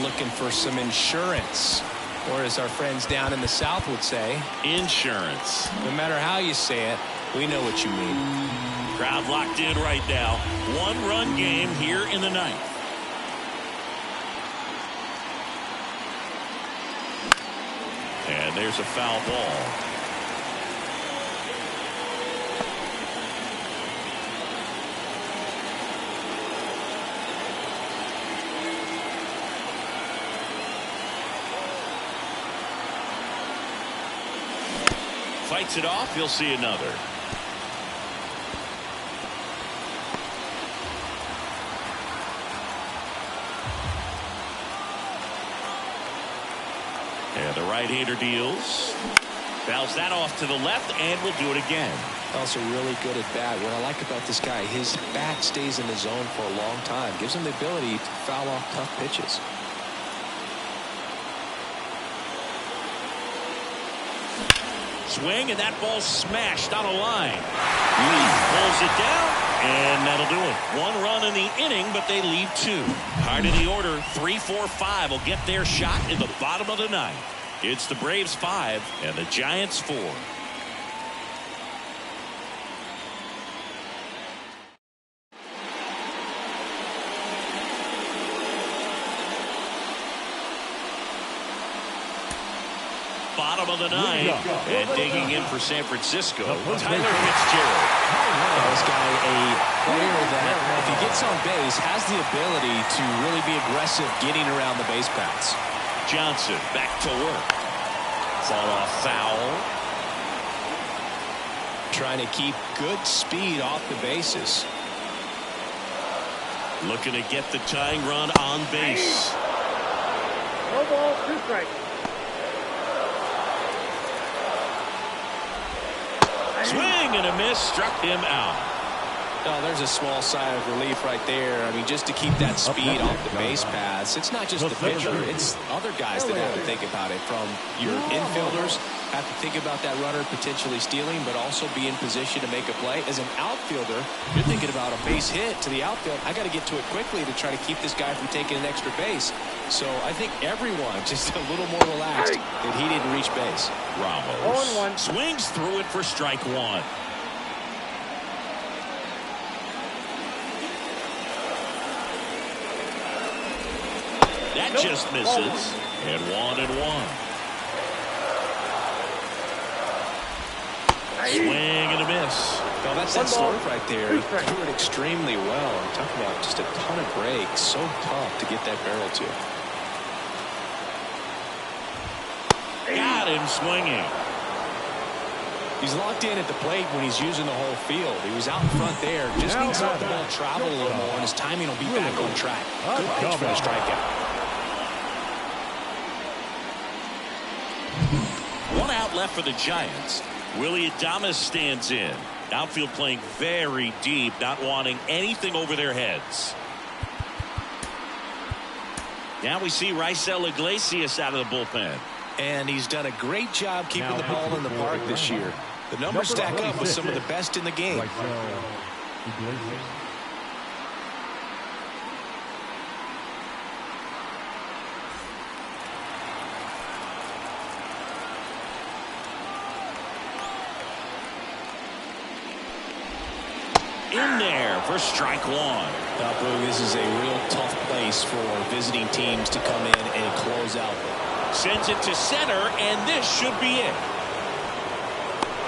Looking for some insurance, or as our friends down in the South would say, insurance. No matter how you say it, we know what you mean. Crowd locked in right now. 1-run game here in the 9th. And there's a foul ball. Fights it off. He'll see another. And the right-hander deals. Fouls that off to the left, and will do it again. Also really good at bat. What I like about this guy, his bat stays in the zone for a long time. Gives him the ability to foul off tough pitches. Swing, and that ball smashed on a line. Lee pulls it down, and that'll do it. 1 run in the inning, but they leave 2. Hard in the order, 3, 4, 5 will get their shot in the bottom of the 9th. It's the Braves 5 and the Giants 4. Bottom of the 9th, and digging in for San Francisco, Tyler Fitzgerald. This guy, a player that, if he gets on base, has the ability to really be aggressive getting around the base paths. Johnson back to work. Fall off foul. Trying to keep good speed off the bases. Looking to get the tying run on base. No ball, 2 strikes. Swing and a miss, struck him out. Oh, there's a small sigh of relief right there. I mean, just to keep that speed off the base paths. It's not just the pitcher. It's other guys that have to think about it. From your infielders, have to think about that runner potentially stealing, but also be in position to make a play. As an outfielder, you're thinking about a base hit to the outfield. I got to get to it quickly to try to keep this guy from taking an extra base. So I think everyone just a little more relaxed that he didn't reach base. Ramos swings through it for strike one. That just misses. And 1-1. Swing and a miss. Oh, that's that slurve right there. He threw it extremely well. I'm talking about just a ton of breaks. So tough to get that barrel to. Got him swinging. He's locked in at the plate when he's using the whole field. He was out in front there. Just needs to let the ball travel a little more, and his timing will be back on track. Good pitch for the strikeout. One out left for the Giants. Willy Adames stands in. Outfield playing very deep, not wanting anything over their heads. Now we see Raisel Iglesias out of the bullpen. And he's done a great job keeping the ball in the park this year. The numbers stack up with some of the best in the game. In there for strike one. Now, Boog, this is a real tough place for visiting teams to come in and close out. Sends it to center, and this should be it.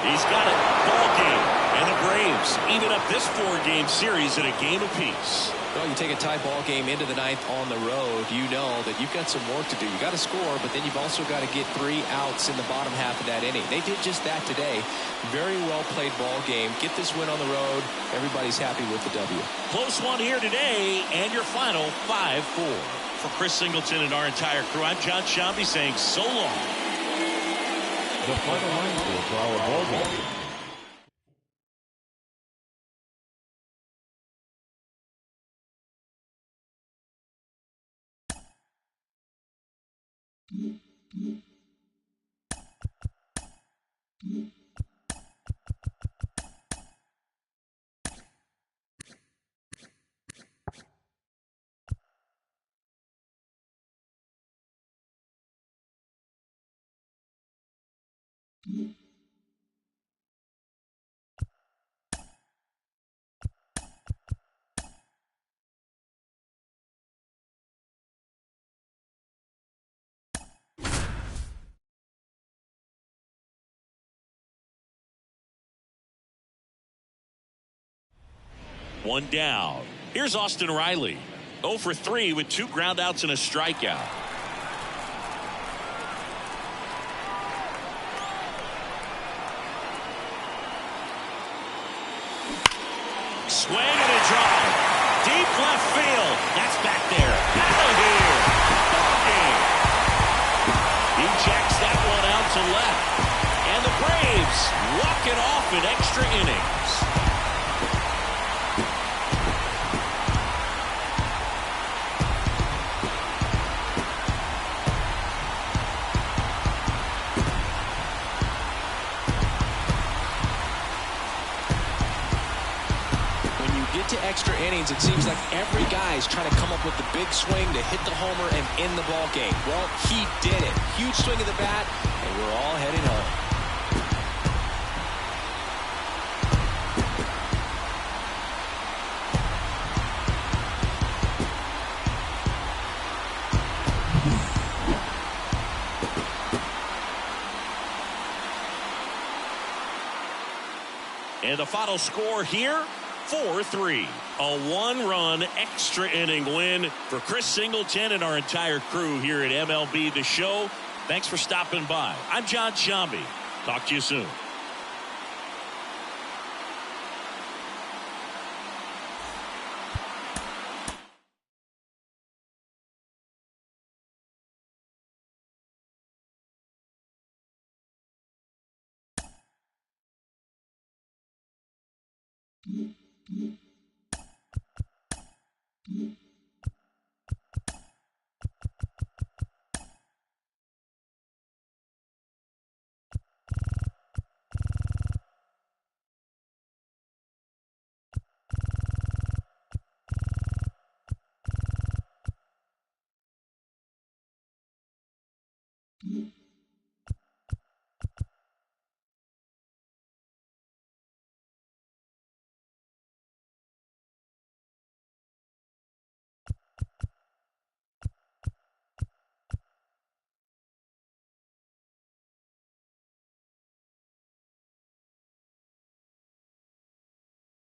He's got it. Ball game. And the Braves even up this 4-game series at a game apiece. Well, you take a tie ball game into the ninth on the road, you know that you've got some work to do. You got to score, but then you've also got to get 3 outs in the bottom half of that inning. They did just that today. Very well played ball game. Get this win on the road. Everybody's happy with the W. Close one here today, and your final 5-4. For Chris Singleton and our entire crew, I'm John Shambi saying so long. The final line score for our ball game. One down. Here's Austin Riley. 0 for 3 with 2 groundouts and a strikeout. Swing and a drive. Deep left field. That's back there. Out of here. Ball game. He jacks that one out to left. And the Braves walk it off in extra innings. To extra innings, it seems like every guy's trying to come up with the big swing to hit the homer and end the ball game. Well, he did it. Huge swing of the bat, and we're all heading home. And the final score here, 4-3. A 1-run extra inning win for Chris Singleton and our entire crew here at MLB The Show. Thanks for stopping by. I'm John Shambi. Talk to you soon.